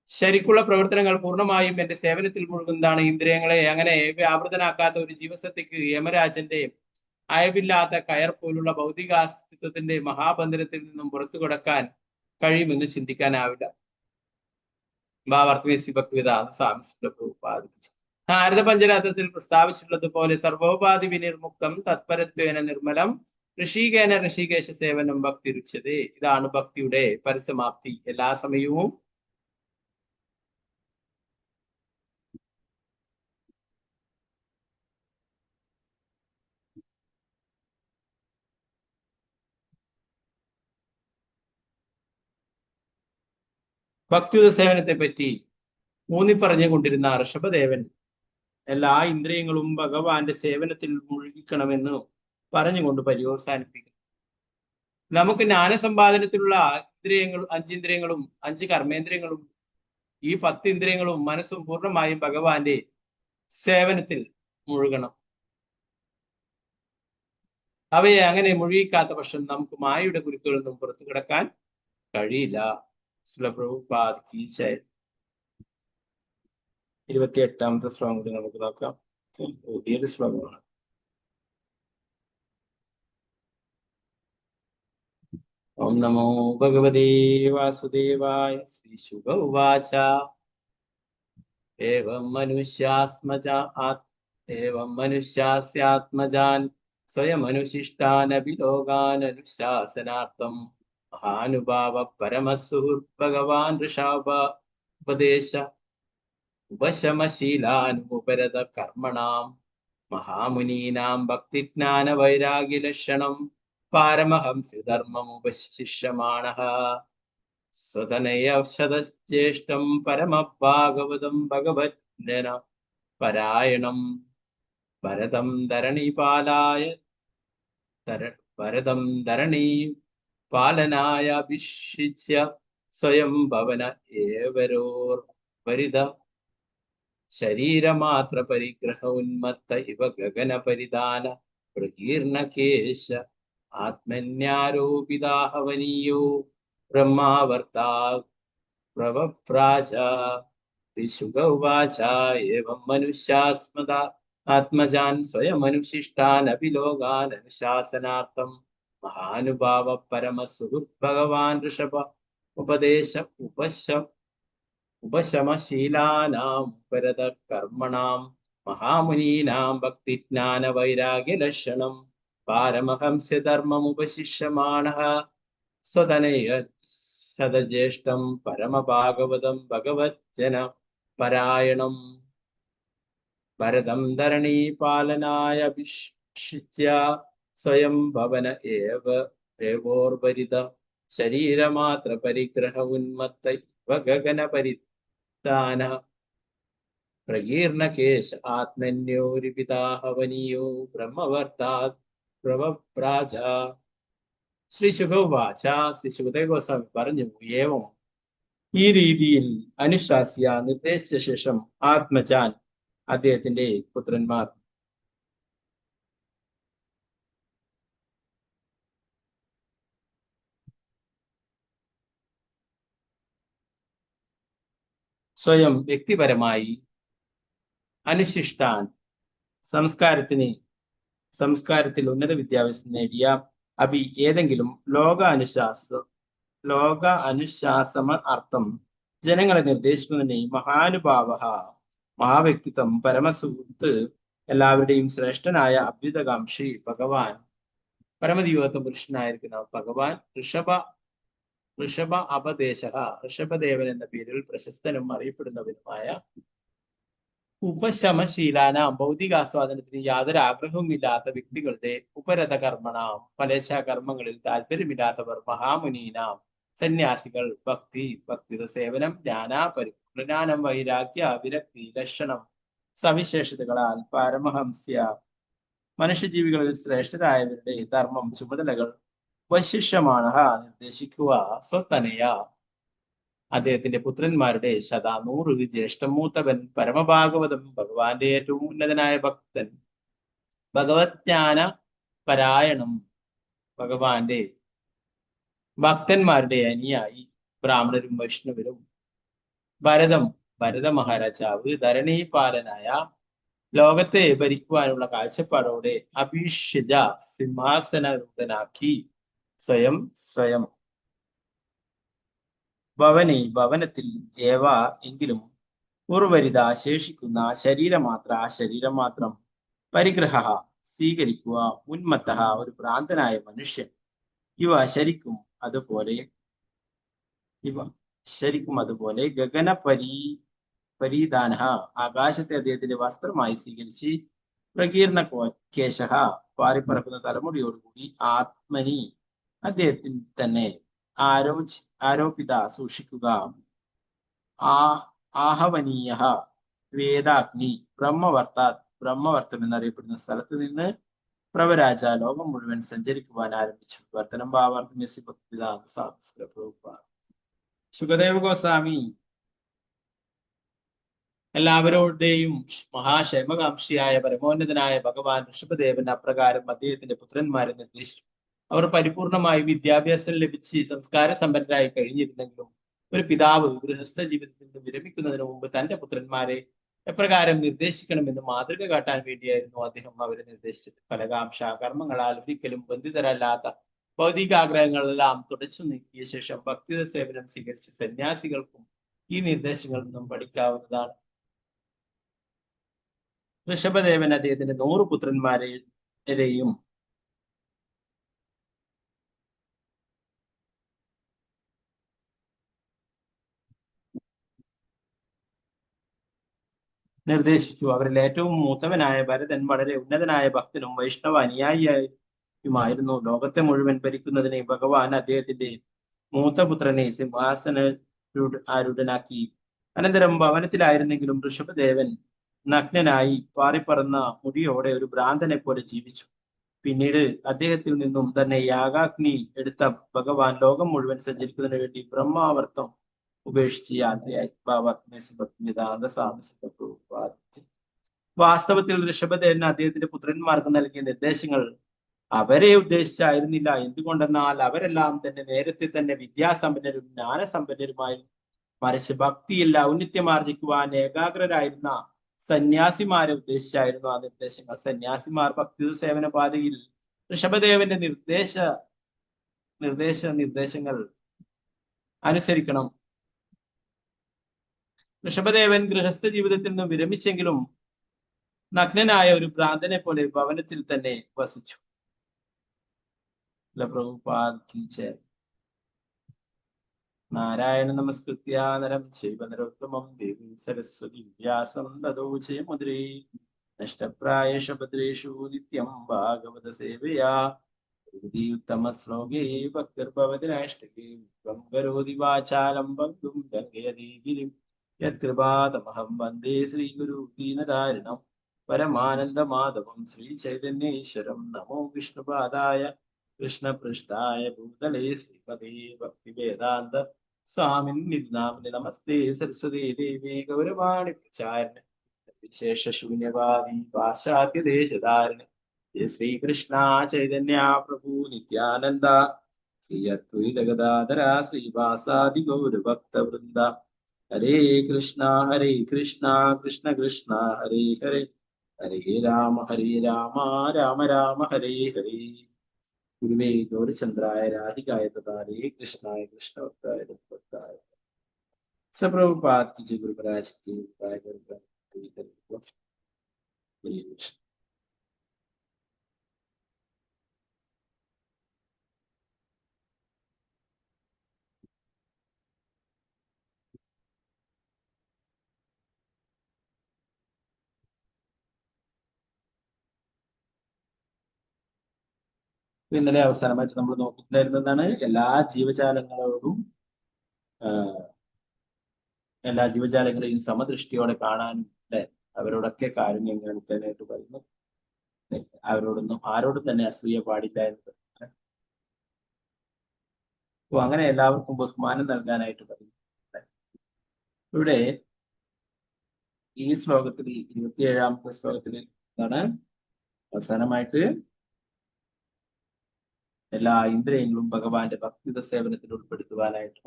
ശരിക്കുള്ള പ്രവർത്തനങ്ങൾ പൂർണ്ണമായും എന്റെ സേവനത്തിൽ മുഴുകുന്നതാണ്. ഇന്ദ്രിയങ്ങളെ അങ്ങനെ വ്യാപൃതനാക്കാത്ത ഒരു ജീവസത്തയ്ക്ക് യമരാജന്റെ അയവില്ലാത്ത കയർ പോലുള്ള ഭൗതികാസ്തിത്വത്തിന്റെ മഹാബന്ധനത്തിൽ നിന്നും പുറത്തു കിടക്കാൻ കഴിയുമെന്ന് ചിന്തിക്കാനാവില്ല. ഭാവാർത്ഥമേസി ഭക്തിവേദാന്ത സ്വാമി പ്രഭുപാദിച്ചു. ഭാരത പഞ്ചരാത്രത്തിൽ പ്രസ്താവിച്ചിട്ടുള്ളതുപോലെ സർവോപാധി വിനിർമുക്തം തത്പരത്വേന നിർമ്മലം ഋഷികേന ഋഷികേശ സേവനം ഭക്തി രുച്യതേ. ഇതാണ് ഭക്തിയുടെ പരിസമാപ്തി. എല്ലാ സമയവും ഭക്തിയുത സേവനത്തെ പറ്റി ഊന്നിപ്പറഞ്ഞുകൊണ്ടിരുന്ന ഋഷഭദേവൻ എല്ലാ ഇന്ദ്രിയങ്ങളും ഭഗവാന്റെ സേവനത്തിൽ മുഴുകിക്കണമെന്ന് പറഞ്ഞുകൊണ്ട് പര്യവസാനിപ്പിക്കുന്നു. നമുക്ക് ജ്ഞാനസമ്പാദനത്തിലുള്ള ഇന്ദ്രിയങ്ങളും 5 ഇന്ദ്രിയങ്ങളും 5 കർമ്മേന്ദ്രിയങ്ങളും ഈ 10 ഇന്ദ്രിയങ്ങളും മനസ്സും പൂർണ്ണമായും ഭഗവാന്റെ സേവനത്തിൽ മുഴുകണം. അവയെ അങ്ങനെ മുഴുകിക്കാത്ത പക്ഷം നമുക്ക് മായയുടെ കുരുക്കുകളിൽ നിന്നും പുറത്തു കിടക്കാൻ കഴിയില്ല. പ്രഭുപാദ് കീ ജയ്. 28ാമത്തെ ശ്ലോകം കൂടി നമുക്ക് നോക്കാം. പുതിയൊരു ശ്ലോകമാണ്. ഓം നമോ ഭഗവതേ വാസുദേവായ. ശ്രീ ശുക ഉവാച ഏവം മനുഷ്യാസ്യാത്മജാൻ സ്വയമനുശിഷ്ടാനപി ലോകാനനുശാസനാർത്ഥം മഹാനുഭാവ പരമസുഹൃത് ഭഗവാൻ ഋഷഭോപദേശ ഉപശമശീലാനുപരത കർമ്മണാം മഹാമുനീനാം ഭക്തിജ്ഞാന വൈരാഗ്യലക്ഷണം പാരമഹംസ്യധർമ്മമുപശിഷ്യമാണഃ സ്വതനയ ശതജ്യേഷ്ഠം പരമഭാഗവതം ഭഗവജ്ഞന പരായണം ഭരതം ധരണീപാലനായ അഭിഷിച്യ സ്വയം ഭവന ഏവരോർവരിത ശരീരമാത്ര പരിഗ്രഹ ഉന്മത്ത ഇവ ഗഗന പരിധാന പ്രകീർണകേശ ആത്മന്യാരോപിതാഹവനീയോ ബ്രഹ്മാവർത്താ പ്രവപ്രാജ. ഋഷുക ഉവാച ഏവം മനുഷ്യാസ്മദ ആത്മജാൻ സ്വയമനുശിഷ്ടാനപി ലോകാനനുശാസനാർത്ഥം മഹാനുഭാവ പരമസുഹൃത് ഭഗവാൻ ഋഷഭ ഉപദേശ ഉപശമശീലാനാം ഉപരത കർമ്മണാം മഹാമുനീനാം ഭക്തിജ്ഞാന വൈരാഗ്യലക്ഷണം പാരമഹംസ്യധർമ്മമുപശിഷ്യമാണഃ സ്വതനയ ശതജ്യേഷ്ഠം പരമഭാഗവതം ഭഗവജ്ജന പരായണം ഭരതം ധരണീപാലനായ അഭിഷിച്യ സ്വയം ഭവന ഏവോർവരിത ശരീരമാത്ര പരിഗ്രഹ ഉന്മത്ത ഇവ ഗഗന പരിധാന പ്രകീർണകേശ ആത്മന്യോരിപിതാഹവനീയോ ബ്രഹ്മവർത്താത് പ്രവപ്രാജ. ശ്രീ ശുഖോവാച. ശ്രീ ശുഖദേവ ഗോസ്വാമി പറഞ്ഞു, ഏവം ഈ രീതിയിൽ അനുശാസ്യ നിർദ്ദേശിച്ച ശേഷം ആത്മജാൻ അദ്ദേഹത്തിന്റെ പുത്രന്മാർ സ്വയം വ്യക്തിപരമായി അനുശിഷ്ടാൻ സംസ്കാരത്തിൽ ഉന്നത വിദ്യാഭ്യാസം നേടിയ ഏതെങ്കിലും ലോക അനുശാസന അർത്ഥം ജനങ്ങളെ നിർദ്ദേശിക്കുന്നതിനെ മഹാവ്യക്തിത്വം പരമസുഹൃത്ത് എല്ലാവരുടെയും ശ്രേഷ്ഠനായ അഭ്യുതകാംക്ഷി ഭഗവാൻ പരമദിവ്യത്വ പുരുഷനായിരിക്കുന്ന ഭഗവാൻ ഋഷഭദേവൻ എന്ന പേരിൽ പ്രശസ്തനും അറിയപ്പെടുന്നവനുമായ ഉപശമശീലാനാം ഭൗതികാസ്വാദനത്തിന് യാതൊരു ആഗ്രഹവുമില്ലാത്ത വ്യക്തികളുടെ ഉപരത കർമ്മണാം ഫലേച്ഛ കർമ്മങ്ങളിൽ താല്പര്യമില്ലാത്തവർ മഹാമുനീനാം സന്യാസികൾ ഭക്തിത സേവനം ജ്ഞാനം വൈരാഗ്യ വിരക്തി ലക്ഷണം സവിശേഷതകളാൽ പാരമഹംസ്യ മനുഷ്യജീവികളിൽ ശ്രേഷ്ഠരായവരുടെ ധർമ്മം ചുമതലകൾ വശിഷ്യമാണ് നിർദ്ദേശിക്കുക സ്വതനയ അദ്ദേഹത്തിന്റെ പുത്രന്മാരുടെ 100 ജ്യേഷ്ഠം മൂത്തവൻ പരമഭാഗവതം ഭഗവാന്റെ ഏറ്റവും ഉന്നതനായ ഭക്തൻ ഭഗവത്ജ്ഞാന പരായണം ഭഗവാന്റെ ഭക്തന്മാരുടെ അനുയായി ബ്രാഹ്മണരും വൈഷ്ണവരും ഭരത മഹാരാജാവ് ധരണീപാലനായ ലോകത്തെ ഭരിക്കുവാനുള്ള കാഴ്ചപ്പാടോടെ അഭിഷിജ സിംഹാസനരൂഢനാക്കി സ്വയം ഭവനത്തിൽ എങ്കിലും പൂർവരിത ശേഷിക്കുന്ന ശരീരം മാത്രം പരിഗ്രഹ സ്വീകരിക്കുക ഉന്മത്ത ഒരു ഭ്രാന്തനായ മനുഷ്യൻ ഇവ ശരിക്കും അതുപോലെ ഗഗന പരീദാന ആകാശത്തെ അദ്ദേഹത്തിന്റെ വസ്ത്രമായി സ്വീകരിച്ച് പ്രകീർണ കേശ പാറിപ്പറക്കുന്ന തലമുടിയോടുകൂടി ആത്മനി അദ്ദേഹത്തിന് തന്നെ ആരോപിത സൂക്ഷിക്കുക ആഹവനീയ വേദാഗ്നി ബ്രഹ്മവർത്തം എന്നറിയപ്പെടുന്ന സ്ഥലത്ത് നിന്ന് പ്രവരാജ ലോകം മുഴുവൻ സഞ്ചരിക്കുവാൻ ആരംഭിച്ചു. വർത്തനം സുഖദേവ ഗോസ്വാമി എല്ലാവരുടെയും മഹാക്ഷേമകാംക്ഷിയായ പരമോന്നതനായ ഭഗവാൻ ഋഷഭദേവൻ അപ്രകാരം അദ്ദേഹത്തിന്റെ പുത്രന്മാരെ നിർദ്ദേശിച്ചു. അവർ പരിപൂർണമായി വിദ്യാഭ്യാസം ലഭിച്ച് സംസ്കാര സമ്പന്നരായി കഴിഞ്ഞിരുന്നെങ്കിലും ഒരു പിതാവ് ഗൃഹസ്ഥ ജീവിതത്തിൽ നിന്ന് വിരമിക്കുന്നതിന് മുമ്പ് തന്റെ പുത്രന്മാരെ എപ്രകാരം നിർദ്ദേശിക്കണമെന്ന് മാതൃക കാട്ടാൻ വേണ്ടിയായിരുന്നു അദ്ദേഹം അവരെ നിർദ്ദേശിച്ചത്. ഫലകാംക്ഷ കർമ്മങ്ങളാൽ ഒരിക്കലും ബന്ധിതരല്ലാത്ത ഭൗതികാഗ്രഹങ്ങളെല്ലാം തുടച്ചു നീക്കിയ ശേഷം ഭക്തിത സേവനം സ്വീകരിച്ച സന്യാസികൾക്കും ഈ നിർദ്ദേശങ്ങളിൽ നിന്നും പഠിക്കാവുന്നതാണ്. ഋഷഭദേവൻ അദ്ദേഹത്തിന്റെ 100 പുത്രന്മാരെയും നിർദ്ദേശിച്ചു. അവരിൽ ഏറ്റവും മൂത്തവനായ ഭരതൻ വളരെ ഉന്നതനായ ഭക്തനും വൈഷ്ണവ അനുയായിയുമായിരുന്നു. ലോകത്തെ മുഴുവൻ ഭരിക്കുന്നതിനെ ഭഗവാൻ അദ്ദേഹത്തിന്റെ മൂത്തപുത്രനെ സിംഹാസനാരൂഢനാക്കി. അനന്തരം ഭവനത്തിലായിരുന്നെങ്കിലും ഋഷഭദേവൻ നഗ്നനായി പാറിപ്പറന്ന മുടിയോടെ ഒരു ഭ്രാന്തനെ പോലെ ജീവിച്ചു. പിന്നീട് അദ്ദേഹത്തിൽ നിന്നും തന്നെ യാഗാഗ്നി എടുത്ത ഭഗവാൻ ലോകം മുഴുവൻ സഞ്ചരിക്കുന്നതിന് വേണ്ടി ബ്രഹ്മാവർത്തം ഉപേക്ഷിച്ച് യാത്രയായി. വാസ്തവത്തിൽ ഋഷഭദേവൻ അദ്ദേഹത്തിന്റെ പുത്രന്മാർക്ക് നൽകിയ നിർദ്ദേശങ്ങൾ അവരെ ഉദ്ദേശിച്ചായിരുന്നില്ല. എന്തുകൊണ്ടെന്നാൽ അവരെല്ലാം തന്നെ നേരത്തെ തന്നെ വിദ്യാസമ്പന്നരും ജ്ഞാനസമ്പന്നരുമായിരുന്നു. മറിച്ച് ഭക്തിയിൽ ഔന്നിത്യമാർജിക്കുവാൻ ഏകാഗ്രരായിരുന്ന സന്യാസിമാരെ ഉദ്ദേശിച്ചായിരുന്നു ആ നിർദ്ദേശങ്ങൾ. സന്യാസിമാർ ഭക്തി സേവന പാതയിൽ ഋഷഭദേവന്റെ നിർദ്ദേശങ്ങൾ അനുസരിക്കണം. ഋഷഭദേവൻ ഗൃഹസ്ഥ ജീവിതത്തിൽ നിന്നും വിരമിച്ചെങ്കിലും നഗ്നനായ ഒരു ഭ്രാന്തനെ പോലെ ഭവനത്തിൽ തന്നെ വസിച്ചു. നാരായണ നമസ്കൃത്യ നരം ചൈവ നരോത്തമം ദേവീം സരസ്വതി വ്യാസം തതോ ജയമുദ്രേ നഷ്ടപ്രായേഷു ഭദ്രേഷു നിത്യം ഭാഗവത സേവയാ ഉത്തമ ശ്ലോകേ ഭക്തിർഭവതി നൈഷ്ഠികേ ത്വം കരോതി വാചാലം ബന്ധും ലംഘയതി ഗിരിം യത്കൃപാതമഹം വന്ദേ ശ്രീഗുരു ദീനധാരിണം പരമാനന്ദമാധവം ശ്രീ ചൈതന്യേശ്വരം. നമോ വിഷ്ണുപാദായ കൃഷ്ണപൃഷ്ഠായ ഭൂതലേ ശ്രീപദേ ഭക്തിവേദാന്ത സ്വാമിൻ നാമിനെ. നമസ്തേ സരസ്വതീ ദേവി ഗൗരവാണി പ്രചാരിണി വിശേഷ ശൂന്യവാദി പാശ്ചാത്യദേശധാരിണി. ശ്രീകൃഷ്ണ ചൈതന്യ പ്രഭു നിത്യാനന്ദ ശ്രീ അദ്വൈത ഗദാധര ശ്രീവാസാദി ഗൗരഭക്തവൃന്ദ. ഹരേ കൃഷ്ണ കൃഷ്ണ കൃഷ്ണ ഹരേ ഹരേ, ഹരേ രാമ രാമ രാമ ഹരേ ഹരേ. ഗുരുവേ ഗൗരചന്ദ്രായ രാധികായ തഥാരേ കൃഷ്ണായ കൃഷ്ണഭക്തായ തദ്ഭക്തായ പ്രഭുപാദ് ജി ഗുരുപരാജ് കൃഷ്ണ. ഇന്നലെ അവസാനമായിട്ട് നമ്മൾ നോക്കിയിട്ടുണ്ടായിരുന്നതാണ് എല്ലാ ജീവജാലങ്ങളെയും സമദൃഷ്ടിയോടെ കാണാനും അല്ലെ, അവരോടൊക്കെ കാരുണ്യം കാണിക്കാനായിട്ട് പറയുന്നു. ആരോടും തന്നെ അസൂയ പാടില്ല എന്ന്. അപ്പൊ അങ്ങനെ എല്ലാവർക്കും ബഹുമാനം നൽകാനായിട്ട് പറയുന്നു. ഇവിടെ ഈ ശ്ലോകത്തിൽ 27ാമത്തെ ശ്ലോകത്തിൽ എന്താണ് അവസാനമായിട്ട് എല്ലാ ഇന്ദ്രിയങ്ങളും ഭഗവാന്റെ ഭക്തിത സേവനത്തിൽ ഉൾപ്പെടുത്തുവാനായിട്ട്.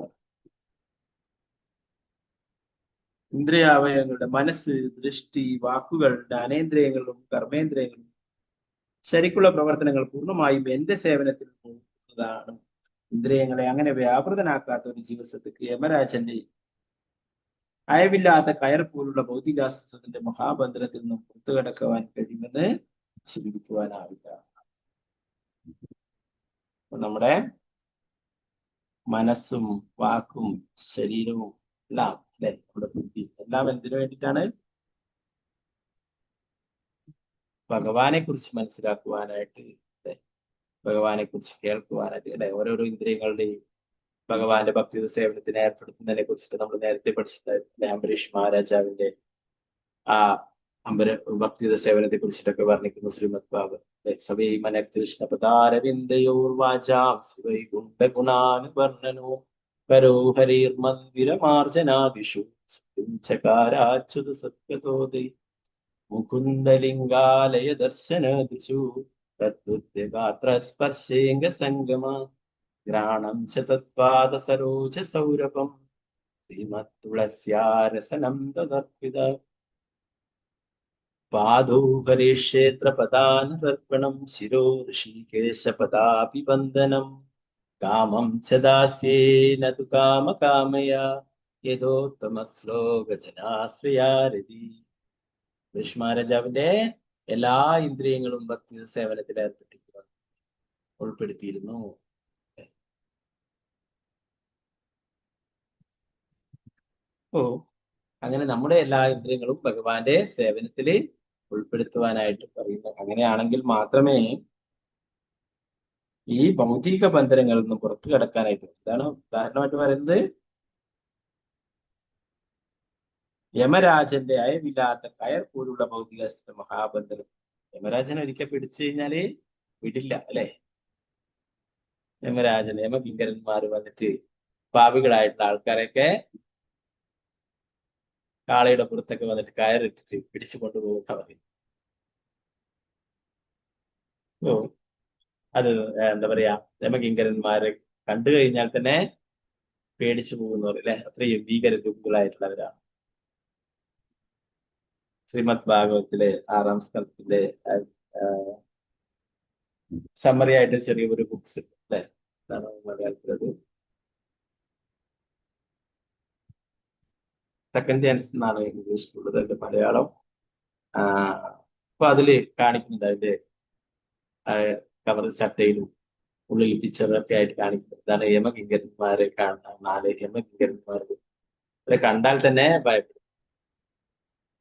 ഇന്ദ്രിയാവയവങ്ങളുടെ മനസ്സ്, ദൃഷ്ടി, വാക്കുകൾ, ജ്ഞാനേന്ദ്രിയങ്ങളും കർമ്മേന്ദ്രിയങ്ങളും ശരിക്കുള്ള പ്രവർത്തനങ്ങൾ പൂർണ്ണമായും എന്റെ സേവനത്തിൽ പോകുന്നതാണ്. ഇന്ദ്രിയങ്ങളെ അങ്ങനെ വ്യാപൃതനാക്കാത്ത ഒരു ജീവിതത്തിക്ക് യമരാജന്റെ അയവില്ലാത്ത കയർ പോലുള്ള ഭൗതികാസ്ത്രത്തിന്റെ മഹാബന്ധനത്തിൽ നിന്നും പുറത്തു കടക്കുവാൻ കഴിയുമെന്ന് ചിന്തിക്കുവാനാവില്ല. നമ്മുടെ മനസ്സും വാക്കും ശരീരവും എല്ലാം അല്ലെ, നമ്മുടെ ബുദ്ധി എല്ലാം എന്തിനു വേണ്ടിയിട്ടാണ്? ഭഗവാനെ കുറിച്ച് മനസ്സിലാക്കുവാനായിട്ട്, ഭഗവാനെ കുറിച്ച് കേൾക്കുവാനായിട്ട് അല്ലെ. ഓരോരോ ഇന്ദ്രിയങ്ങളുടെയും ഭഗവാന്റെ ഭക്തി സേവനത്തിന് ഏർപ്പെടുത്തുന്നതിനെ കുറിച്ചിട്ട് നമ്മൾ നേരത്തെ പഠിച്ചിട്ടുണ്ടായിരുന്നു. അംബരീഷ് മഹാരാജാവിന്റെ ആ ഭക്തി സേവനത്തെ കുറിച്ചിട്ടൊക്കെ വർണ്ണിക്കുന്നു ശ്രീമദ് ഭാഗവത്. സവൈ മനകൃഷ്ണപദാരവിന്ദയോർവാചാം ഗുണാനുവർണ്ണനോ കരോ ഹരിർമന്ദിരമാർജനാദിഷു ചകാരാച്യുത സത്കതോദൈ മുകുന്ദലിംഗാലയ ദർശനദിഷു തദ്ഗാത്ര സ്പർശേംഗ സംഗമ ഗ്രാണം ച തത്പാദ സരോജ സൗരഭം ശ്രീമത് തുളസ്യാരസനം തദർപ്പിത പാദോ ഹരിക്ഷേത്ര പദാനുസർപ്പണം ശിരോ ഋഷികേശ പദാഭിവന്ദനം കാമം ച ദാസ്യേന തു കാമകാമയ യഥോത്തമ ശ്ലോക ജനാശ്രയാരതി. മഹാരാജാവിന്റെ എല്ലാ ഇന്ദ്രിയങ്ങളും ഭക്തി സേവനത്തിൽ ഉൾപ്പെടുത്തിയിരുന്നു. ഓ അങ്ങനെ നമ്മുടെ എല്ലാ ഇന്ദ്രിയങ്ങളും ഭഗവാന്റെ സേവനത്തിൽ ഉൾപ്പെടുത്തുവാനായിട്ട് പറയുന്നു. അങ്ങനെയാണെങ്കിൽ മാത്രമേ ഈ ഭൗതിക ബന്ധനങ്ങളിൽ നിന്നും പുറത്തു കടക്കാനായിട്ട്. ഇതാണ് ഉദാഹരണമായിട്ട് പറയുന്നത്, യമരാജന്റെ അയവില്ലാത്ത കയർ പോലുള്ള ഭൗതിക മഹാബന്ധനം. യമരാജൻ ഒരിക്കൽ പിടിച്ചു കഴിഞ്ഞാല് വിടില്ല അല്ലെ. യമരാജൻ യമകിങ്കരന്മാർ വന്നിട്ട് പാപികളായിട്ടുള്ള ആൾക്കാരൊക്കെ കാളയുടെ പുറത്തൊക്കെ വന്നിട്ട് കയറിട്ടിട്ട് പിടിച്ചു കൊണ്ടുപോകുന്ന പറയും. ഓ അത് എന്താ പറയാ, യമകിങ്കരന്മാരെ കണ്ടു കഴിഞ്ഞാൽ തന്നെ പേടിച്ചു പോകുന്നവർ അല്ലെ. അത്രയും ഭീകര രൂപങ്ങളായിട്ടുള്ളവരാണ്. ശ്രീമദ് ഭാഗവത്തിലെ 6ാം സ്കന്ധത്തിലെ സമ്മറി ആയിട്ട് ചെറിയൊരു ബുക്സ് അല്ലെ, എന്താണ് മലയാളത്തിലത് സെക്കൻഡ് ചാൻസ് എന്നാണ് ഇംഗ്ലീഷിലുള്ളത്. അതിന്റെ മലയാളം അപ്പൊ അതില് കാണിക്കുന്നുണ്ട് അതിന്റെ കവർ ചട്ടയിലും ഉള്ളിൽ പിക്ചറൊക്കെ ആയിട്ട് കാണിക്കുന്നത്. ഇതാണ് യമകിങ്കരന്മാരെ കാണുന്ന 4 യമകിങ്കരന്മാർ. അവരെ കണ്ടാൽ തന്നെ ഭയപ്പെടും.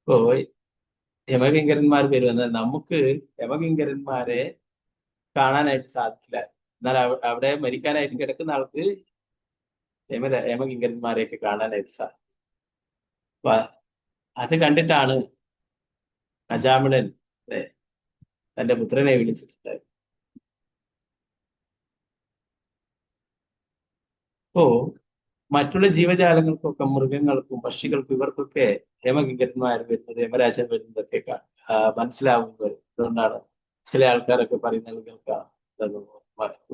ഓ യമകിങ്കരന്മാർ വരുമെന്നാൽ നമുക്ക് യമകിങ്കരന്മാരെ കാണാനായിട്ട് സാധിക്കില്ല. എന്നാൽ അവിടെ മരിക്കാനായിട്ട് കിടക്കുന്ന ആൾക്ക് യമകിങ്കരന്മാരെയൊക്കെ കാണാനായിട്ട് സാധിക്കും. അപ്പൊ അത് കണ്ടിട്ടാണ് അജാമിളൻ തന്റെ പുത്രനെ വിളിച്ചിട്ടുണ്ടായത്. അപ്പോ മറ്റുള്ള ജീവജാലങ്ങൾക്കൊക്കെ, മൃഗങ്ങൾക്കും പക്ഷികൾക്കും ഇവർക്കൊക്കെ യമകിങ്കരന്മാർ വരുന്നത്, യമരാജൻ വരുന്നതൊക്കെ മനസ്സിലാവുന്നത്. അതുകൊണ്ടാണ് ചില ആൾക്കാരൊക്കെ പറയുന്നത് കേൾക്കാം,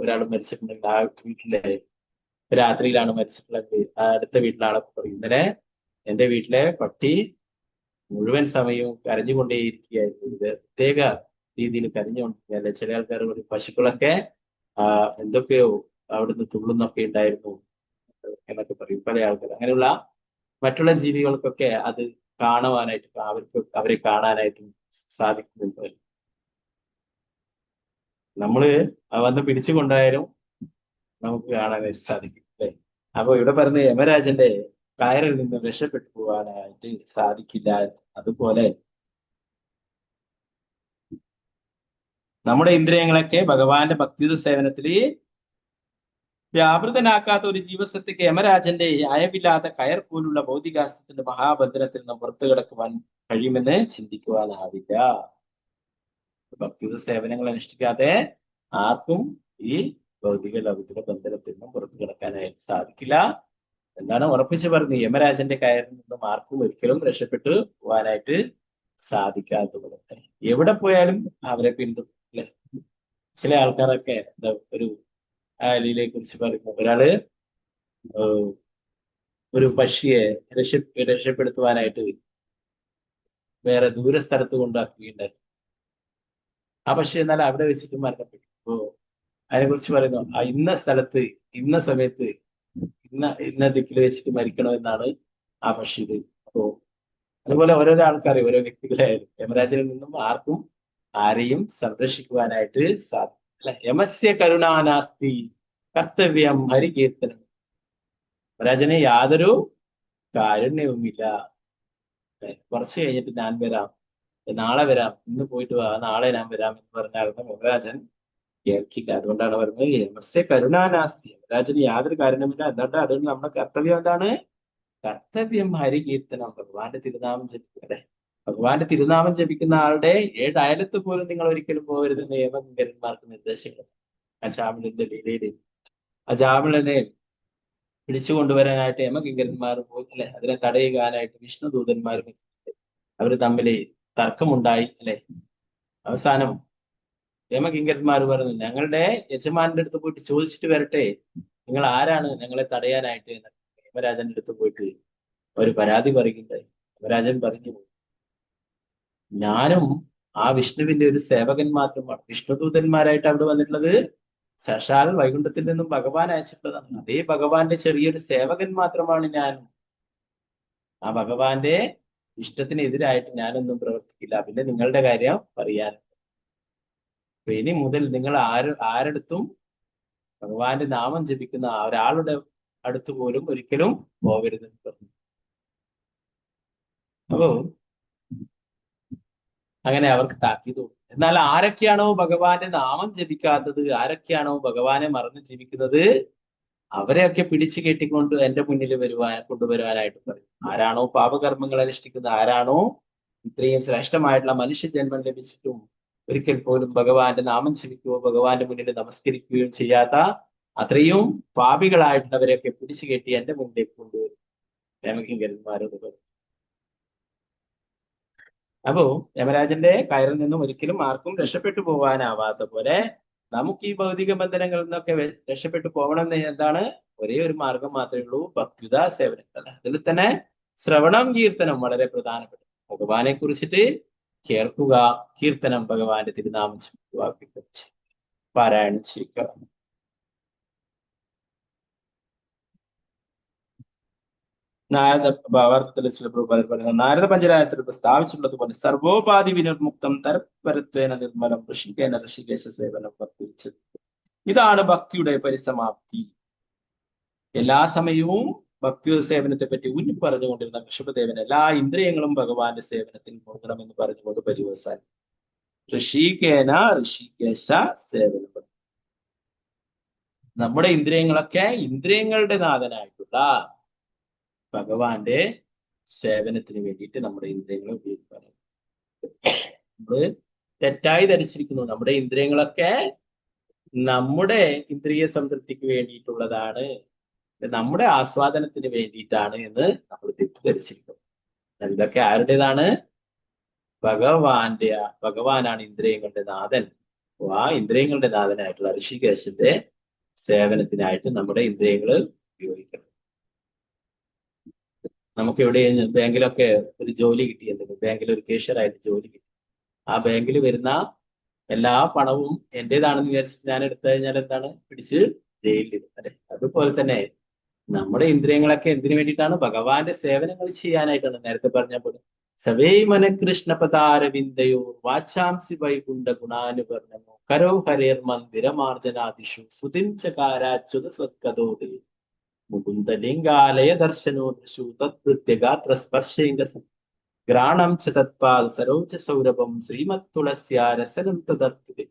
ഒരാൾ മരിച്ചിട്ടുണ്ടെങ്കിൽ ആ വീട്ടിലെ രാത്രിയിലാണ് മരിച്ചിട്ടുള്ളത്, അടുത്ത വീട്ടിലാളൊക്കെ പറയും, ഇന്നലെ എന്റെ വീട്ടിലെ പട്ടി മുഴുവൻ സമയവും കരഞ്ഞുകൊണ്ടേയിരിക്കുകയായിരുന്നു, ഇത് പ്രത്യേക രീതിയിൽ കരഞ്ഞുകൊണ്ടിരിക്കുകയല്ലേ. ചില ആൾക്കാർ പറയും പശുക്കളൊക്കെ എന്തൊക്കെയോ അവിടുന്ന് തുള്ളുന്നൊക്കെ ഉണ്ടായിരുന്നു എന്നൊക്കെ പറയും പല ആൾക്കാർ. അങ്ങനെയുള്ള മറ്റുള്ള ജീവികൾക്കൊക്കെ അത് കാണുവാനായിട്ട് അവരെ കാണാനായിട്ടും സാധിക്കുന്നുണ്ട്. നമ്മള് വന്ന് പിടിച്ചു കൊണ്ടായാലും നമുക്ക് കാണാനായിട്ട് സാധിക്കും അല്ലെ. അപ്പൊ ഇവിടെ പറഞ്ഞ യമരാജന്റെ കയറിൽ നിന്ന് രക്ഷപ്പെട്ടു പോകാനായിട്ട് സാധിക്കില്ല. അതുപോലെ നമ്മുടെ ഇന്ദ്രിയങ്ങളൊക്കെ ഭഗവാന്റെ ഭക്തി സേവനത്തിൽ വ്യാപൃതനാക്കാത്ത ഒരു ജീവസത്യക്ക് യമരാജന്റെ അയവില്ലാത്ത കയർ പോലുള്ള ഭൗതികാസ്ത്രത്തിന്റെ മഹാബന്ധനത്തിൽ നിന്ന് പുറത്തു കിടക്കുവാൻ കഴിയുമെന്ന് ചിന്തിക്കുവാനാവില്ല. ഭക്തി സേവനങ്ങൾ അനുഷ്ഠിക്കാതെ ആർക്കും ഈ ഭൗതിക ലൗകിക ബന്ധനത്തിൽ നിന്നും പുറത്തു കിടക്കാനായിട്ട് സാധിക്കില്ല എന്താണ് ഉറപ്പിച്ചു പറഞ്ഞു. യമരാജന്റെ കയറിൽ നിന്നും ആർക്കും ഒരിക്കലും രക്ഷപ്പെട്ടു പോകാനായിട്ട് സാധിക്കാത്തത്. എവിടെ പോയാലും അവരെ പിന്തുണ അല്ലെ. ചില ആൾക്കാരൊക്കെ എന്താ ഒരു അലിയെ കുറിച്ച് പറയുന്നു. ഒരാള് ഒരു പക്ഷിയെ രക്ഷപ്പെടുത്തുവാനായിട്ട് വേറെ ദൂരസ്ഥലത്ത് കൊണ്ടാക്കുകയുണ്ടായി. ആ പക്ഷി എന്നാൽ അവിടെ വെച്ചിട്ട് മരണപ്പെട്ടു. അപ്പോ അതിനെക്കുറിച്ച് പറയുന്നു, ആ ഇന്ന സ്ഥലത്ത് ഇന്ന സമയത്ത് ഇന്ന ദിക്കിൽ വെച്ചിട്ട് മരിക്കണമെന്നാണ് ആ പക്ഷിയുടെ. അപ്പോ അതുപോലെ ഓരോരോ ആൾക്കാരെ, ഓരോ വ്യക്തികളായാലും യമരാജനിൽ നിന്നും ആർക്കും ആരെയും സംരക്ഷിക്കുവാനായിട്ട് സാധിക്കും അല്ലെ. യമസ്യ കരുണാനാസ്തി കർത്തവ്യം ഹരികീർത്തനം. യമരാജന് യാതൊരു കാരുണ്യവുമില്ല. കുറച്ച് കഴിഞ്ഞിട്ട് ഞാൻ വരാം, നാളെ വരാം, ഇന്ന് പോയിട്ട് വാ, നാളെ ഞാൻ വരാം എന്ന് പറഞ്ഞായിരുന്നു യമരാജൻ കേൾക്കില്ല. അതുകൊണ്ടാണ് പറയുന്നത് യമസ്യ കരുണാനാസ്തി. യമരാജന് യാതൊരു കാരണമില്ല. അതുകൊണ്ട് നമ്മുടെ കർത്തവ്യം എന്താണ്? കർത്തവ്യം ഹരികീർത്തനം, ഭഗവാന്റെ തിരുനാമം ജപിക്കുക അല്ലെ. ഭഗവാന്റെ തിരുനാമം ജപിക്കുന്ന ആളുടെ 7 അയലത്ത് പോലും നിങ്ങൾ ഒരിക്കലും പോകരുതെന്ന് യമകിങ്കരന്മാർക്ക് നിർദ്ദേശങ്ങൾ. അജാമിളന്റെ ലീലയിൽ അജാമിളനെ പിടിച്ചു കൊണ്ടുവരാനായിട്ട് യമകിങ്കരന്മാർ പോയി അല്ലെ. അതിനെ തടയുവാനായിട്ട് വിഷ്ണുദൂതന്മാരും അവര് തമ്മിൽ തർക്കമുണ്ടായി അല്ലെ. അവസാനം യമകിങ്കരന്മാർ പറഞ്ഞു, ഞങ്ങളുടെ യജമാന്റെ അടുത്ത് പോയിട്ട് ചോദിച്ചിട്ട് വരട്ടെ, നിങ്ങൾ ആരാണ് ഞങ്ങളെ തടയാനായിട്ട് എന്ന് യമരാജന്റെ അടുത്ത് പോയിട്ട് ഒരു പരാതി പറയുകയുണ്ടായി. യമരാജൻ പറഞ്ഞു, ഞാനും ആ വിഷ്ണുവിന്റെ ഒരു സേവകൻ മാത്രമാണ്. വിഷ്ണുദൂതന്മാരായിട്ട് അവിടെ വന്നിട്ടുള്ളത് സാക്ഷാൽ വൈകുണ്ഠത്തിൽ നിന്നും ഭഗവാൻ അയച്ചിട്ടുള്ളതാണ്. അതേ ഭഗവാന്റെ ചെറിയൊരു സേവകൻ മാത്രമാണ് ഞാനും. ആ ഭഗവാന്റെ ഇഷ്ടത്തിനെതിരായിട്ട് ഞാനൊന്നും പ്രവർത്തിക്കില്ല. പിന്നെ നിങ്ങളുടെ കാര്യം പറയാൻ. അപ്പൊ ഇനി മുതൽ നിങ്ങൾ ആരടുത്തും ഭഗവാന്റെ നാമം ജപിക്കുന്ന ഒരാളുടെ അടുത്ത് പോലും ഒരിക്കലും പോകരുതെന്ന് പറഞ്ഞു. അപ്പോ അങ്ങനെ അവർക്ക് താക്കീത്. എന്നാൽ ആരൊക്കെയാണോ ഭഗവാന്റെ നാമം ജപിക്കാത്തത്, ആരൊക്കെയാണോ ഭഗവാനെ മറന്ന് ജീവിക്കുന്നത്, അവരെയൊക്കെ പിടിച്ചു കെട്ടിക്കൊണ്ട് എന്റെ മുന്നിൽ കൊണ്ടുവരുവാനായിട്ട് പറയും. ആരാണോ പാപകർമ്മങ്ങൾ അനുഷ്ഠിക്കുന്നത്, ആരാണോ ഇത്രയും ശ്രേഷ്ഠമായിട്ടുള്ള മനുഷ്യ ജന്മം ലഭിച്ചിട്ടും ഒരിക്കൽ പോലും ഭഗവാന്റെ നാമം ജപിക്കുകയോ ഭഗവാന്റെ മുന്നിൽ നമസ്കരിക്കുകയും ചെയ്യാത്ത അത്രയും പാപികളായിട്ടുള്ളവരെയൊക്കെ പിടിച്ചു കെട്ടി എന്റെ മുന്നിലേക്ക് കൊണ്ടുവരും യമകിങ്കരന്മാരോട് പറയും. അപ്പോ യമരാജന്റെ കയറിൽ നിന്നും ഒരിക്കലും ആർക്കും രക്ഷപ്പെട്ടു പോകാനാവാത്ത പോലെ നമുക്ക് ഈ ഭൗതിക ബന്ധനങ്ങളിൽ നിന്നൊക്കെ രക്ഷപ്പെട്ടു പോകണം എന്ന് എന്താണ്? ഒരേ ഒരു മാർഗം മാത്രമേ ഉള്ളൂ, ഭക്തിയുത സേവനം. അതിൽ തന്നെ ശ്രവണം കീർത്തനം വളരെ പ്രധാനപ്പെട്ട. ഭഗവാനെ കുറിച്ചിട്ട് കേൾക്കുക, കീർത്തനം, ഭഗവാന്റെ തിരുനാമം പാരായണം ചെയ്യുക. നാരദ പഞ്ചരായത്തിൽ പ്രസ്താവിച്ചിട്ടുള്ളതുപോലെ സർവോപാധി വിനിർമുക്തം തരപരത്വേന നിർമ്മലം ഋഷികേന ഋഷികേശ സേവനം വർദ്ധിച്ചത്. ഇതാണ് ഭക്തിയുടെ പരിസമാപ്തി. എല്ലാ സമയവും ഭക്തി സേവനത്തെ പറ്റി ഊന്നി പറഞ്ഞുകൊണ്ടിരുന്ന ഋഷഭദേവൻ എല്ലാ ഇന്ദ്രിയങ്ങളും ഭഗവാന്റെ സേവനത്തിൽ മുഴുകണമെന്ന് പറഞ്ഞുകൊണ്ട് പര്യവസാനം. ഋഷികേന ഋഷികേശ സേവനം. നമ്മുടെ ഇന്ദ്രിയങ്ങളൊക്കെ ഇന്ദ്രിയങ്ങളുടെ നാഥനായിട്ടുള്ള ഭഗവാന്റെ സേവനത്തിന് വേണ്ടിയിട്ട് നമ്മുടെ ഇന്ദ്രിയങ്ങളെ ഉപയോഗിക്കാനാണ്. നമ്മള് തെറ്റായി ധരിച്ചിരിക്കുന്നു. നമ്മുടെ ഇന്ദ്രിയങ്ങളൊക്കെ നമ്മുടെ ഇന്ദ്രിയ സംതൃപ്തിക്ക് വേണ്ടിയിട്ടുള്ളതാണ്, നമ്മുടെ ആസ്വാദനത്തിന് വേണ്ടിയിട്ടാണ് എന്ന് നമ്മൾ തെറ്റിദ്ധരിച്ചിരിക്കുന്നു. ഇതൊക്കെ ആരുടേതാണ്? ഭഗവാനാണ് ഇന്ദ്രിയങ്ങളുടെ നാഥൻ. ആ ഇന്ദ്രിയങ്ങളുടെ നാഥനായിട്ടുള്ള ഋഷികേശന്റെ സേവനത്തിനായിട്ട് നമ്മുടെ ഇന്ദ്രിയങ്ങൾ ഉപയോഗിക്കണം. നമുക്ക് എവിടെ ബാങ്കിലൊക്കെ ഒരു ജോലി കിട്ടി, എന്തെങ്കിലും ബാങ്കിൽ ഒരു കേഷ്യറായിട്ട് ജോലി കിട്ടി, ആ ബാങ്കിൽ വരുന്ന എല്ലാ പണവും എന്റേതാണെന്ന് വിചാരിച്ചിട്ട് ഞാൻ എടുത്തു കഴിഞ്ഞാൽ എന്താണ്? പിടിച്ച് ജയിലിൽ അല്ലെ. അതുപോലെ തന്നെ നമ്മുടെ ഇന്ദ്രിയങ്ങളൊക്കെ എന്തിനു വേണ്ടിയിട്ടാണ്? ഭഗവാന്റെ സേവനങ്ങൾ ചെയ്യാനായിട്ടാണ്. നേരത്തെ പറഞ്ഞ പോലെ സവൈമന കൃഷ്ണപദാരവിന്ദയോ വാചാംസി വൈകുണ്ഠ ഗുണാനുവർണ്ണനോ കരോ ഹരേർ മന്ദിരമാർജനാദിഷു സുതിഞ്ചകാരാച്യുത സ്വത്കഥോദേ മുകുന്ദലിംഗാലയ ദർശനോ ദൃശു തത്കൃത്യഗാത്ര സ്പർശേംഗ ഗ്രാണം ച തത്പാദ സരോജ സൗരഭം ശ്രീമത് തുളസ്യാരസനം തദർപ്പിതേ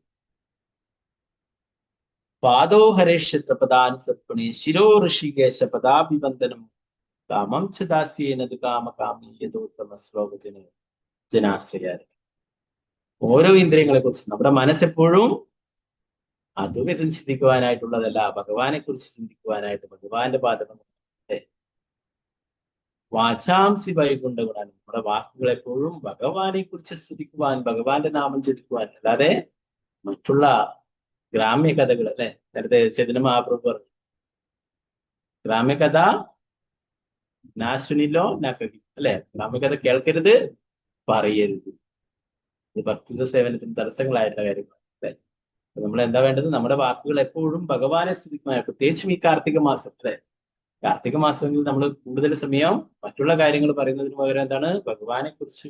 പാദോ ഹരേക്ഷത്രപദാനുസർപ്പണേ ശിരോ ഋഷികേശ പദാഭിവന്ദനം കാമം ച ദാസ്യേനതു കാമകാമീയതോത്തമ ശ്ലോകജന ജനാശ്രയ. ഓരോ ഇന്ദ്രിയങ്ങളെ കുറിച്ച് നമ്മുടെ മനസ്സെപ്പോഴും അതും ഇതും ചിന്തിക്കുവാനായിട്ടുള്ളതല്ല, ഭഗവാനെ കുറിച്ച് ചിന്തിക്കുവാനായിട്ട് ഭഗവാന്റെ പാദം. വാചാംസി വൈകുണ്ഠ ഗുണാൻ, നമ്മുടെ വാക്കുകൾ എപ്പോഴും ഭഗവാനെ കുറിച്ച് സ്തുതിക്കുവാൻ, ഭഗവാന്റെ നാമം ചൊല്ലിക്കുവാൻ, അല്ലാതെ മറ്റുള്ള ഗ്രാമ്യ കഥകൾ അല്ലെ. നേരത്തെ ചൈതന്യ മഹാപ്രഭു പറഞ്ഞു ഗ്രാമ്യകഥ നാശുനിലോ നകി അല്ലെ, നമുക്കത് കേൾക്കരുത്, പറയരുത്. ഇത് ഭക്തിയുടെ സേവനത്തിന് തടസ്സങ്ങളായിട്ടുള്ള കാര്യമാണ്. അല്ലെ, നമ്മൾ എന്താ വേണ്ടത്? നമ്മുടെ വാക്കുകൾ എപ്പോഴും ഭഗവാനെ സ്തുതിക്കുവാൻ, പ്രത്യേകിച്ചും ഈ കാർത്തിക മാസം അല്ലെ, കാർത്തിക മാസങ്ങളിൽ നമ്മൾ കൂടുതൽ സമയം മറ്റുള്ള കാര്യങ്ങൾ പറയുന്നതിന് പകരം എന്താണ് ഭഗവാനെ കുറിച്ച്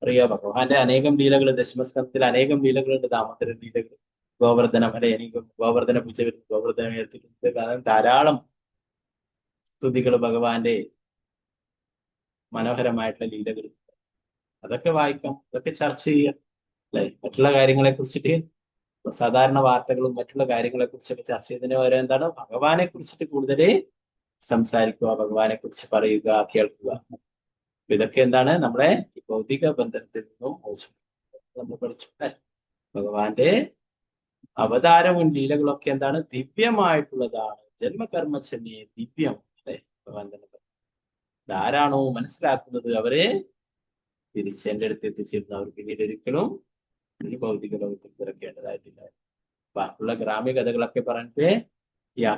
പറയുക. ഭഗവാന്റെ അനേകം ലീലകൾ, ദശമസ്കന്ധത്തിൽ അനേകം ലീലകളുണ്ട്, ദാമോദര ലീലകൾ, ഗോവർദ്ധനം അല്ലെ, എനിക്ക് ഗോവർദ്ധന പൂജ വരുന്നു, ഗോവർദ്ധനം ഉയർത്തിയിട്ടുണ്ട്, കാരണം ധാരാളം സ്തുതികൾ ഭഗവാന്റെ മനോഹരമായിട്ടുള്ള ലീലകൾ, അതൊക്കെ വായിക്കാം, അതൊക്കെ ചർച്ച ചെയ്യുക അല്ലെ. മറ്റുള്ള കാര്യങ്ങളെ കുറിച്ചിട്ട് സാധാരണ വാർത്തകളും മറ്റുള്ള കാര്യങ്ങളെ കുറിച്ചൊക്കെ ചർച്ച ചെയ്യുന്നതിന് പകരം എന്താണ് ഭഗവാനെ കുറിച്ചിട്ട് കൂടുതൽ സംസാരിക്കുക, ഭഗവാനെ കുറിച്ച് പറയുക, കേൾക്കുക. ഇതൊക്കെ എന്താണ് നമ്മളെ ഈ ഭൗതിക ബന്ധനത്തിൽ നിന്നും മോചനം നമ്മൾ പഠിച്ചു. ഭഗവാന്റെ അവതാരവും ലീലകളൊക്കെ എന്താണ് ദിവ്യമായിട്ടുള്ളതാണ്. ജന്മകർമ്മച്ചന്യെ ദിവ്യം അല്ലെ, ഭഗവാൻ തന്നെ ആരാണോ മനസ്സിലാക്കുന്നത് അവരെ തിരിച്ച് എൻ്റെ അടുത്ത് എത്തിച്ചേരുന്നു. അവർ പിന്നീട് ഒരിക്കലും ഈ ഭൗതിക ലോകത്തിൽ പിറക്കേണ്ടതായിട്ടില്ല. ബാക്കിയുള്ള ഗ്രാമ്യ കഥകളൊക്കെ പറഞ്ഞിട്ട്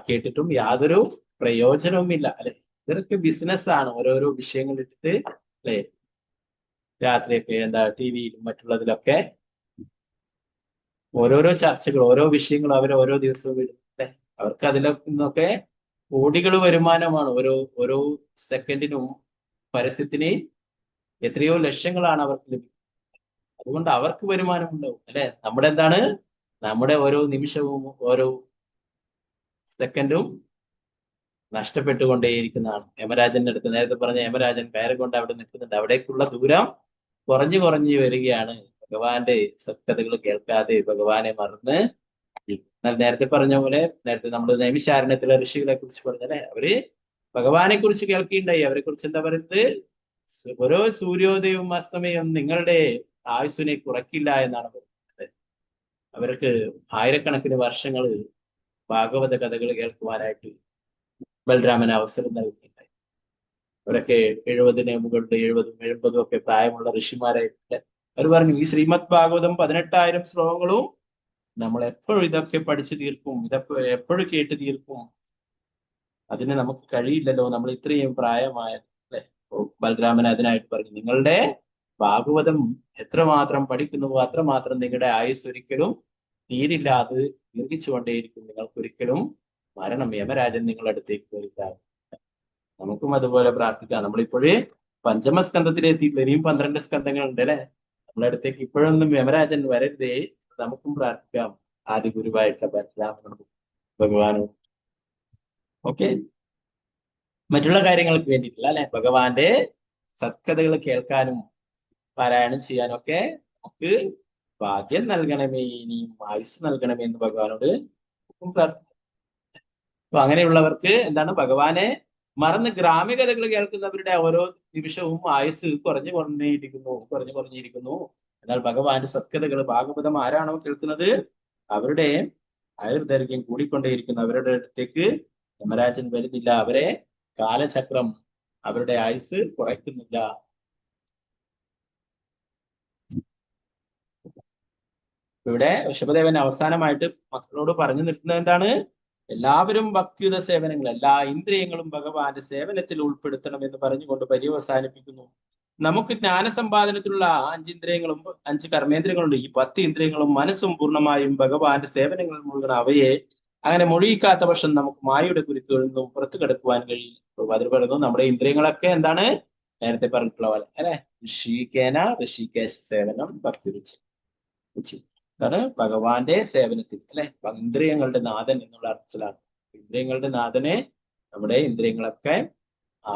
കേട്ടിട്ടും യാതൊരു പ്രയോജനവുമില്ല അല്ലെ. ഇതൊക്കെ ബിസിനസ്സാണ്, ഓരോരോ വിഷയങ്ങൾ ഇട്ടിട്ട് അല്ലെ, രാത്രിയൊക്കെ എന്താ ടിവിയിലും മറ്റുള്ളതിലൊക്കെ ഓരോരോ ചർച്ചകൾ, ഓരോ വിഷയങ്ങളും അവർ ഓരോ ദിവസവും ഇടും അല്ലെ. അവർക്ക് അതിൽ നിന്നൊക്കെ കോടികൾ വരുമാനമാണ്. ഓരോ സെക്കൻഡിനും പരസ്യത്തിന് എത്രയോ ലക്ഷങ്ങളാണ് അവർക്ക് ലഭിക്കുന്നത്. അതുകൊണ്ട് അവർക്ക് വരുമാനം ഉണ്ടാവും അല്ലെ. നമ്മുടെ എന്താണ്, നമ്മുടെ ഓരോ നിമിഷവും ഓരോ സെക്കൻഡും നഷ്ടപ്പെട്ടുകൊണ്ടേയിരിക്കുന്നതാണ്. യമരാജന്റെ അടുത്ത് നേരത്തെ പറഞ്ഞ യമരാജൻ കയറിക്കൊണ്ട് അവിടെ നിൽക്കുന്നുണ്ട്. അവിടേക്കുള്ള ദൂരം കുറഞ്ഞു കുറഞ്ഞു വരികയാണ്. ഭഗവാന്റെ സത്കഥകൾ കേൾക്കാതെ ഭഗവാനെ മറന്ന്. എന്നാൽ നേരത്തെ പറഞ്ഞ പോലെ, നേരത്തെ നമ്മൾ നൈമിശാരണ്യത്തിലെ ഋഷികളെ കുറിച്ച് പറഞ്ഞല്ലേ, അവര് ഭഗവാനെ കുറിച്ച് കേൾക്കുകയുണ്ടായി. അവരെ കുറിച്ച് എന്താ പറയുന്നത്? ഓരോ സൂര്യോദയവും അസ്തമയവും നിങ്ങളുടെ ആയുസ്സിനെ കുറയ്ക്കില്ല എന്നാണ് പറയുന്നത്. അവർക്ക് ആയിരക്കണക്കിന് വർഷങ്ങൾ ഭാഗവത കഥകൾ കേൾക്കുവാനായിട്ട് ബലരാമന് അവസരം നൽകുന്നുണ്ടായി. അവരൊക്കെ 70 മുകളിൽ 70 ഒക്കെ പ്രായമുള്ള ഋഷിമാരായിട്ട് അവർ പറഞ്ഞു, ഈ ശ്രീമദ് ഭാഗവതം 18,000 ശ്ലോകങ്ങളും നമ്മൾ എപ്പോഴും ഇതൊക്കെ പഠിച്ചു തീർക്കും, ഇതൊക്കെ എപ്പോഴും കേട്ട് തീർക്കും, അതിന് നമുക്ക് കഴിയില്ലല്ലോ, നമ്മൾ ഇത്രയും പ്രായമായ അല്ലെ. ബലരാമൻ അതിനായിട്ട് പറഞ്ഞു, നിങ്ങളുടെ ഭാഗവതം എത്രമാത്രം പഠിക്കുന്നുവോ അത്രമാത്രം നിങ്ങളുടെ ആയുസ് ഒരിക്കലും തീരില്ല, അത് ദീർഘിച്ചുകൊണ്ടേയിരിക്കും, നിങ്ങൾക്കൊരിക്കലും മരണം, യമരാജൻ നിങ്ങളുടെ അടുത്തേക്ക് വരില്ല. നമുക്കും അതുപോലെ പ്രാർത്ഥിക്കാം. നമ്മളിപ്പോഴേ പഞ്ചമസ്കന്ധത്തിലെത്തിയിട്ടില്ല, ഇനിയും 12 സ്കന്ധങ്ങളുണ്ട് അല്ലെ. നമ്മളെ അടുത്തേക്ക് ഇപ്പോഴൊന്നും യമരാജൻ വരരുതേ. നമുക്കും പ്രാർത്ഥിക്കാം ആദി ഗുരുവായിട്ടുള്ള ബലരാമനും ഭഗവാനും. ഓക്കെ, മറ്റുള്ള കാര്യങ്ങൾക്ക് വേണ്ടിയിട്ടില്ല അല്ലെ. ഭഗവാന്റെ സത്കഥകൾ കേൾക്കാനും പാരായണം ചെയ്യാനും ഒക്കെ നമുക്ക് ഭാഗ്യം നൽകണമേ, ഇനിയും ആയുസ് നൽകണമേ എന്ന് ഭഗവാനോട് പ്രാർത്ഥിക്കാം. അപ്പൊ അങ്ങനെയുള്ളവർക്ക് എന്താണ്, ഭഗവാനെ മറന്ന് ഗ്രാമ്യകഥകൾ കേൾക്കുന്നവരുടെ ഓരോ നിമിഷവും ആയുസ് കുറഞ്ഞിരിക്കുന്നു. എന്നാൽ ഭഗവാന്റെ സത്കഥകൾ, ഭാഗവതം ആരാണോ കേൾക്കുന്നത് അവരുടെ ആയുർദൈർഘ്യം കൂടിക്കൊണ്ടേയിരിക്കുന്നു. അവരുടെ അടുത്തേക്ക് യമരാജൻ വരുന്നില്ല, അവരെ കാലചക്രം അവരുടെ ആയുസ് കുറയ്ക്കുന്നില്ല. ഇവിടെ ഋഷഭദേവൻ അവസാനമായിട്ട് മക്കളോട് പറഞ്ഞു നിർത്തുന്നത് എന്താണ്? എല്ലാവരും ഭക്തിയുത സേവനങ്ങൾ, എല്ലാ ഇന്ദ്രിയങ്ങളും ഭഗവാന്റെ സേവനത്തിൽ ഉൾപ്പെടുത്തണം എന്ന് പറഞ്ഞുകൊണ്ട് പര്യവസാനിപ്പിക്കുന്നു. നമുക്ക് ജ്ഞാനസമ്പാദനത്തിലുള്ള 5 ഇന്ദ്രിയങ്ങളും 5 കർമ്മേന്ദ്രിയങ്ങളുണ്ട്. ഈ 10 ഇന്ദ്രിയങ്ങളും മനസ്സും പൂർണ്ണമായും ഭഗവാന്റെ സേവനങ്ങളിൽ മുഴുകണം. അവയെ അങ്ങനെ മൊഴിയിക്കാത്ത പക്ഷം നമുക്ക് മായയുടെ കുരുക്കുകളിൽ നിന്നും പുറത്തു കിടക്കുവാൻ കഴിയില്ല. അതിൽ പറയുന്നു, നമ്മുടെ ഇന്ദ്രിയങ്ങളൊക്കെ എന്താണ്, നേരത്തെ പറഞ്ഞിട്ടുള്ള പോലെ അല്ലെ, ഋഷികേശ സേവനം ഭക്തി രുചി. അതാണ് ഭഗവാന്റെ സേവനത്തിൽ അല്ലെ, ഇന്ദ്രിയങ്ങളുടെ നാഥൻ എന്നുള്ള അർത്ഥത്തിലാണ്. ഇന്ദ്രിയങ്ങളുടെ നാഥനെ നമ്മുടെ ഇന്ദ്രിയങ്ങളൊക്കെ ആ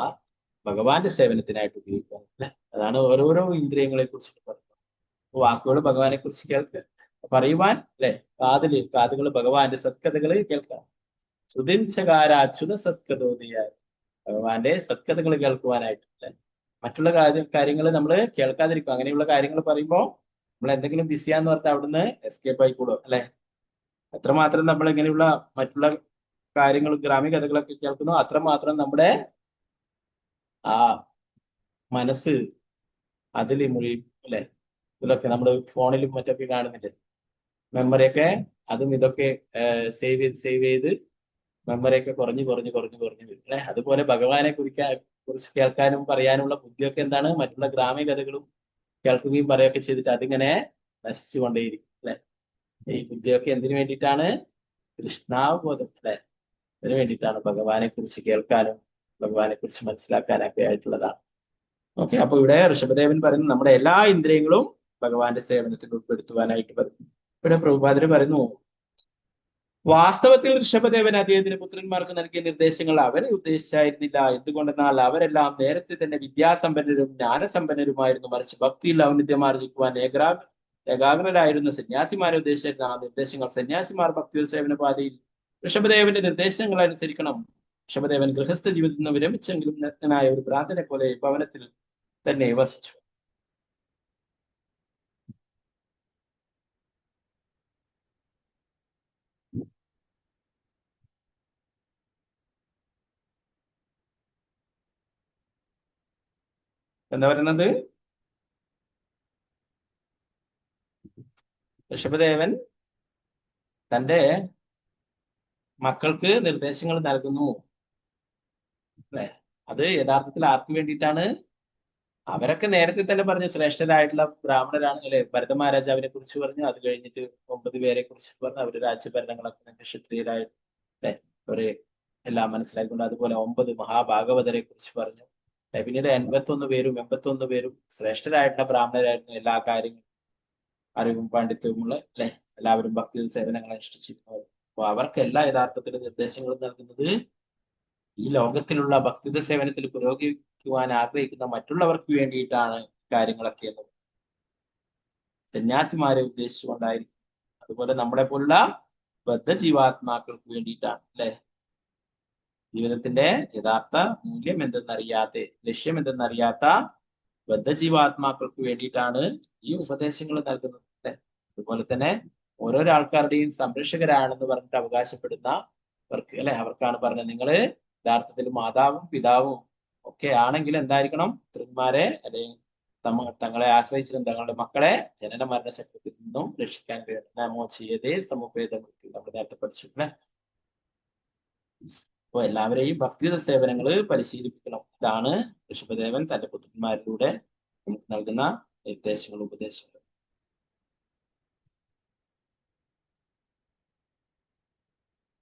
ഭഗവാന്റെ സേവനത്തിനായിട്ട് ഉപയോഗിക്കുക അല്ലെ. അതാണ് ഓരോരോ ഇന്ദ്രിയങ്ങളെ കുറിച്ചിട്ട് പറയുന്നത്. വാക്കുകൾ ഭഗവാനെ കുറിച്ച് കേൾക്കുക, പറയുവാൻ അല്ലെ, കാതുകൾ ഭഗവാന്റെ സത്കഥകൾ കേൾക്കാം. സുദിംചകാരാച്യുത സത്കഥോദയായി, ഭഗവാന്റെ സത്കഥകൾ കേൾക്കുവാനായിട്ട് അല്ലെ. മറ്റുള്ള കാര്യങ്ങൾ നമ്മൾ കേൾക്കാതിരിക്കും. അങ്ങനെയുള്ള കാര്യങ്ങൾ പറയുമ്പോൾ നമ്മൾ എന്തെങ്കിലും ബിസിയാന്ന് പറഞ്ഞാൽ അവിടുന്ന് എസ്കേപ്പ് ആയിക്കോളും അല്ലെ. എത്രമാത്രം നമ്മൾ ഇങ്ങനെയുള്ള മറ്റുള്ള കാര്യങ്ങൾ, ഗ്രാമ്യ കഥകളൊക്കെ കേൾക്കുന്നു, അത്രമാത്രം നമ്മുടെ ആ മനസ്സ് അതിൽ മുഴിയും അല്ലെ. ഇതിലൊക്കെ നമ്മൾ ഫോണിലും മറ്റൊക്കെ കാണുന്നില്ലേ, മെമ്മറിയൊക്കെ അതും ഇതൊക്കെ സേവ് ചെയ്ത് മെമ്മറിയൊക്കെ കുറഞ്ഞു വരും അല്ലെ. അതുപോലെ ഭഗവാനെ കുറിച്ച് കേൾക്കാനും പറയാനുള്ള ബുദ്ധിയൊക്കെ എന്താണ്? മറ്റുള്ള ഗ്രാമീയ കഥകളും കേൾക്കുകയും പറയുകയൊക്കെ ചെയ്തിട്ട് അതിങ്ങനെ നശിച്ചുകൊണ്ടേയിരിക്കും അല്ലെ. ഈ ബുദ്ധിയൊക്കെ എന്തിനു വേണ്ടിയിട്ടാണ്? കൃഷ്ണാവബോധം അല്ലെ. അതിനു വേണ്ടിയിട്ടാണ് ഭഗവാനെ കുറിച്ച് കേൾക്കാനും ഭഗവാനെ കുറിച്ച് മനസ്സിലാക്കാനൊക്കെ ആയിട്ടുള്ളതാണ്. ഓക്കെ, അപ്പൊ ഇവിടെ ഋഷഭദേവൻ പറയുന്നു നമ്മുടെ എല്ലാ ഇന്ദ്രിയങ്ങളും ഭഗവാന്റെ സേവനത്തിൽ ഉൾപ്പെടുത്തുവാനായിട്ട് പറയുന്നു. ഇവിടെ പ്രഭുപാദര് പറയുന്നു, വാസ്തവത്തിൽ ഋഷഭദേവൻ അദ്ദേഹത്തിന്റെ പുത്രന്മാർക്ക് നൽകിയ നിർദ്ദേശങ്ങൾ അവരെ ഉദ്ദേശിച്ചായിരുന്നില്ല. എന്തുകൊണ്ടെന്നാൽ അവരെല്ലാം നേരത്തെ തന്നെ വിദ്യാസമ്പന്നരും ജ്ഞാനസമ്പന്നരുമായിരുന്നു. മറിച്ച് ഭക്തിയിൽ ഔന്നത്യം ആർജിക്കുവാൻ ഏകാഗ്രരായിരുന്ന സന്യാസിമാരെ ഉദ്ദേശിച്ചിരുന്ന ആ നിർദ്ദേശങ്ങൾ. സന്യാസിമാർ ഭക്തി സേവന പാതയിൽ ഋഷഭദേവന്റെ നിർദ്ദേശങ്ങൾ അനുസരിക്കണം. ഋഷഭദേവൻ ഗൃഹസ്ഥ ജീവിതത്തിൽ നിന്ന് വിരമിച്ചെങ്കിലും നഗ്നനായ ഒരു ഭ്രാന്തനെ പോലെ ഭവനത്തിൽ തന്നെ വസിച്ചു. എന്താ പറയുന്നത്? ഋഷഭദേവൻ തന്റെ മക്കൾക്ക് നിർദ്ദേശങ്ങൾ നൽകുന്നു അല്ലെ. അത് യഥാർത്ഥത്തിൽ ആർക്കു വേണ്ടിയിട്ടാണ്? അവരൊക്കെ നേരത്തെ തന്നെ പറഞ്ഞു ശ്രേഷ്ഠരായിട്ടുള്ള ബ്രാഹ്മണരാണ് അല്ലെ. ഭരത മഹാരാജാവിനെ കുറിച്ച് പറഞ്ഞു, അത് കഴിഞ്ഞിട്ട് 9 പേരെ കുറിച്ച് പറഞ്ഞു. അവര് രാജ്യഭരണങ്ങളൊക്കെ ക്ഷത്രിയരായിട്ട് അല്ലെ, അവരെ എല്ലാം മനസ്സിലാക്കിക്കൊണ്ട്. അതുപോലെ 9 മഹാഭാഗവതരെ കുറിച്ച് പറഞ്ഞു. പിന്നീട് 81 പേരും ശ്രേഷ്ഠരായിട്ടുള്ള ബ്രാഹ്മണരായിരുന്നു. എല്ലാ കാര്യങ്ങളും അറിവും പാണ്ഡിത്യവുമുള്ള അല്ലെ, എല്ലാവരും ഭക്തി സേവനങ്ങൾ അനുഷ്ഠിച്ചിരുന്നവർ. അപ്പൊ അവർക്കെല്ലാം യഥാർത്ഥത്തിൽ നിർദ്ദേശങ്ങൾ നൽകുന്നത് ഈ ലോകത്തിലുള്ള ഭക്തിത സേവനത്തിൽ പുരോഗമിക്കുവാൻ ആഗ്രഹിക്കുന്ന മറ്റുള്ളവർക്ക് വേണ്ടിയിട്ടാണ് കാര്യങ്ങളൊക്കെ എന്ന്. സന്യാസിമാരെ ഉദ്ദേശിച്ചുകൊണ്ടായിരിക്കും. അതുപോലെ നമ്മളെ പോലുള്ള ബദ്ധജീവാത്മാക്കൾക്ക് വേണ്ടിയിട്ടാണ് അല്ലെ. ജീവിതത്തിന്റെ യഥാർത്ഥ മൂല്യം എന്തെന്നറിയാതെ, ലക്ഷ്യം എന്തെന്നറിയാത്ത ബദ്ധജീവാത്മാക്കൾക്ക് വേണ്ടിയിട്ടാണ് ഈ ഉപദേശങ്ങൾ നൽകുന്നത് അല്ലെ. അതുപോലെ തന്നെ ഓരോരോ ആൾക്കാരുടെയും സംരക്ഷകരാണെന്ന് പറഞ്ഞിട്ട് അവകാശപ്പെടുന്നവർക്ക് അല്ലെ, അവർക്കാണ് പറഞ്ഞത് നിങ്ങള് യഥാർത്ഥത്തിൽ മാതാവും പിതാവും ഒക്കെ ആണെങ്കിൽ എന്തായിരിക്കണം? പുത്രന്മാരെ അല്ലെങ്കിൽ തങ്ങളെ ആശ്രയിച്ചിരുന്ന തങ്ങളുടെ മക്കളെ ജനന മരണ ചക്രത്തിൽ നിന്നും രക്ഷിക്കാൻ വേണ്ടി നമോ ചെയ്യതേ സമുപേത മൃത്യു നമ്മൾ നേരത്തെ പഠിച്ചിട്ടില്ലേ. അപ്പൊ എല്ലാവരെയും ഭക്തിത സേവനങ്ങൾ പരിശീലിപ്പിക്കണം. ഇതാണ് ഋഷഭദേവൻ തന്റെ പുത്രന്മാരിലൂടെ നമുക്ക് നൽകുന്ന നിർദ്ദേശങ്ങൾ, ഉപദേശങ്ങൾ.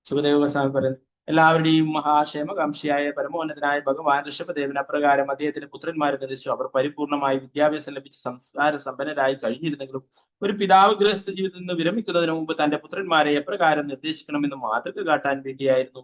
സുഖദേവ ഗോസ്വാമി പറയുന്നു, എല്ലാവരുടെയും മഹാക്ഷേമകാംക്ഷിയായ പരമോന്നതനായ ഭഗവാൻ ഋഷഭദേവൻ അപ്രകാരം അദ്ദേഹത്തിന്റെ പുത്രന്മാരെ നിർദ്ദേശിച്ചു. അവർ പരിപൂർണമായി വിദ്യാഭ്യാസം ലഭിച്ച് സംസ്കാര സമ്പന്നരായി കഴിഞ്ഞിരുന്നെങ്കിലും ഒരു പിതാവ് ഗൃഹസ്ഥ ജീവിതത്തിൽ നിന്ന് വിരമിക്കുന്നതിന് മുമ്പ് തന്റെ പുത്രന്മാരെ എപ്രകാരം നിർദ്ദേശിക്കണമെന്ന് മാതൃക കാട്ടാൻ വേണ്ടിയായിരുന്നു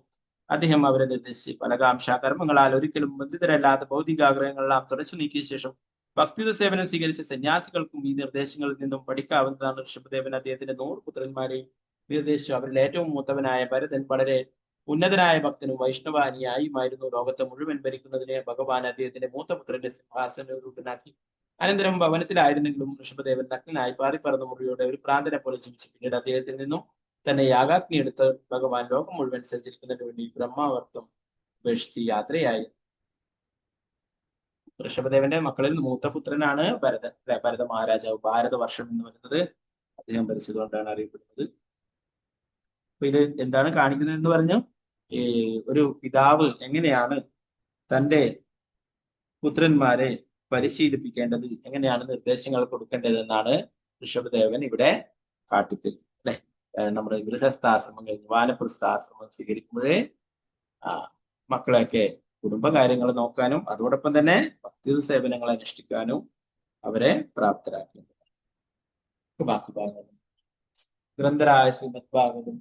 അദ്ദേഹം അവരെ നിർദ്ദേശിച്ചു. ഫലകാംക്ഷ കർമ്മങ്ങളാൽ ഒരിക്കലും ബന്ധിതരല്ലാത്ത ഭൗതികാഗ്രഹങ്ങളെല്ലാം തുടച്ചു നീക്കിയ ശേഷം ഭക്തിത സേവനം സ്വീകരിച്ച സന്യാസികൾക്കും ഈ നിർദ്ദേശങ്ങളിൽ നിന്നും പഠിക്കാവുന്നതാണ്. ഋഷഭദേവൻ അദ്ദേഹത്തിന്റെ 100 പുത്രന്മാരെയും നിർദ്ദേശിച്ചു. അവരിൽ ഏറ്റവും മൂത്തവനായ ഭരതൻ വളരെ ഉന്നതനായ ഭക്തനും വൈഷ്ണവാനിയായുമായിരുന്നു. ലോകത്തെ മുഴുവൻ ഭരിക്കുന്നതിനെ ഭഗവാൻ അദ്ദേഹത്തിന്റെ മൂത്തപുത്രന്റെ സിംഹാസനരൂപനാക്കി. അനന്തരം ഭവനത്തിലായിരുന്നെങ്കിലും ഋഷഭദേവൻ നഗ്നനായി പാറിപ്പറന്ന മുറിയോടെ ഒരു പ്രാന്തനെ പോലെ ജീവിച്ചു. പിന്നീട് അദ്ദേഹത്തിൽ നിന്നും തന്നെ യാഗാഗ്നി എടുത്ത് ഭഗവാൻ ലോകം മുഴുവൻ സഞ്ചരിക്കുന്നതിന് വേണ്ടി ബ്രഹ്മാവർത്തം ഉപേക്ഷിച്ച് യാത്രയായി. ഋഷഭദേവന്റെ മക്കളിൽ മൂത്തപുത്രനാണ് ഭരതൻ. ഭരത മഹാരാജാവ്. ഭാരതവർഷം എന്ന് പറയുന്നത് അദ്ദേഹം ഭരിച്ചതുകൊണ്ടാണ് അറിയപ്പെടുന്നത്. അപ്പൊ ഇത് എന്താണ് കാണിക്കുന്നത് എന്ന് പറഞ്ഞു, ഒരു പിതാവ് എങ്ങനെയാണ് തൻ്റെ പുത്രന്മാരെ പരിശീലിപ്പിക്കേണ്ടത്, എങ്ങനെയാണ് നിർദ്ദേശങ്ങൾ കൊടുക്കേണ്ടതെന്നാണ് ഋഷഭദേവൻ ഇവിടെ കാട്ടിത്തരുന്നത് അല്ലെ. നമ്മുടെ ഗൃഹസ്ഥാശ്രമം കഴിഞ്ഞ് വാനപ്രസ്ഥാശ്രമം സ്വീകരിക്കുമ്പോഴേ മക്കളെയൊക്കെ കുടുംബകാര്യങ്ങൾ നോക്കാനും അതോടൊപ്പം തന്നെ ഭക്തി സേവനങ്ങൾ അനുഷ്ഠിക്കാനും അവരെ പ്രാപ്തരാക്കേണ്ടതാണ്. ബാക്കി ഭാഗങ്ങൾ ഗ്രന്ഥരായ ശ്രീമദ് ഭാഗവതം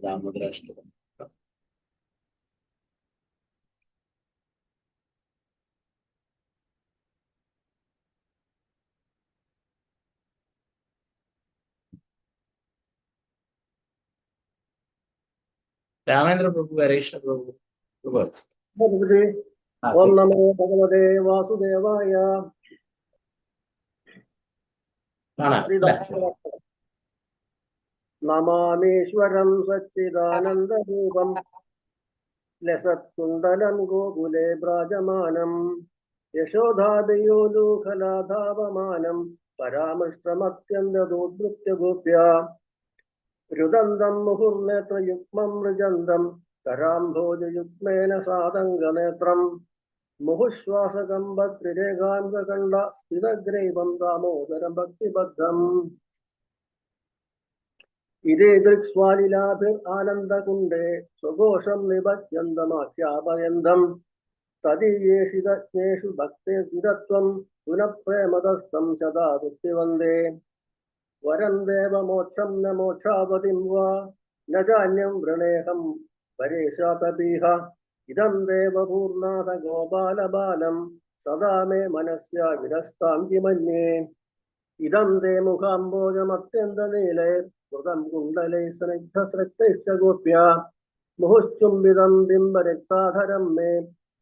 ദാമോദരാഷ്ടകം. രാമേന്ദ്ര പ്രഭു, ഹരീഷ് പ്രഭു. ഓം നമോ ഭഗവതേ വാസുദേവായ. നമാമീശ്വരം സച്ചിദാനന്ദരൂപം ലസത്കുണ്ടലം ഗോകുലേ വ്രാജമാനം യശോധാഭിയോലൂഖലാധാവമാനം പരാമൃഷ്ടമത്യന്തദോദ്വൃത്യ ഗോപ്യ രുദന്തം മുഹുർനേത്രയുഗ്മം മൃജന്തം കരാംഭോജയുഗ്മേന സാതംഗനേത്രം മുഹുശ്വാസകമ്പത്രിരേഖാംഗകണ്ഡ സ്ഥിതഗ്രൈവം ദാമോദരം ഭക്തിബദ്ധം ഇതേ ദൃക്സ്വാലിലാഭിർ ആനന്ദകുണ്ഡേ സ്വഘോഷം നിപത്യന്തമാഖ്യാപയന്തം തദീയേഷിതജ്ഞേഷു ഭക്തിർവിദത്വം പുനഃപ്രേമതസ്ഥം സദാ വൃത്തിവന്ദേ വരം ദേവമോക്ഷം ന മോക്ഷാവതിം വാ ന ചാന്യം വൃണേഹം പരേശാതപീഹ ഇദം ദേവപൂർണാഥ ഗോപാലബാലം സദാ മേ മനസ്യ വിരസ്താം കിമന്യേ ഇദം തേ മുഖാംബോജമത്യന്തനീലേ കൃതം കുണ്ഡലൈ സ്നിഗ്ധസ്രക്തൈശ്ച ഗോപ്യ മുഹുശ്ചുംബിതം ബിംബരക്താധരം മേ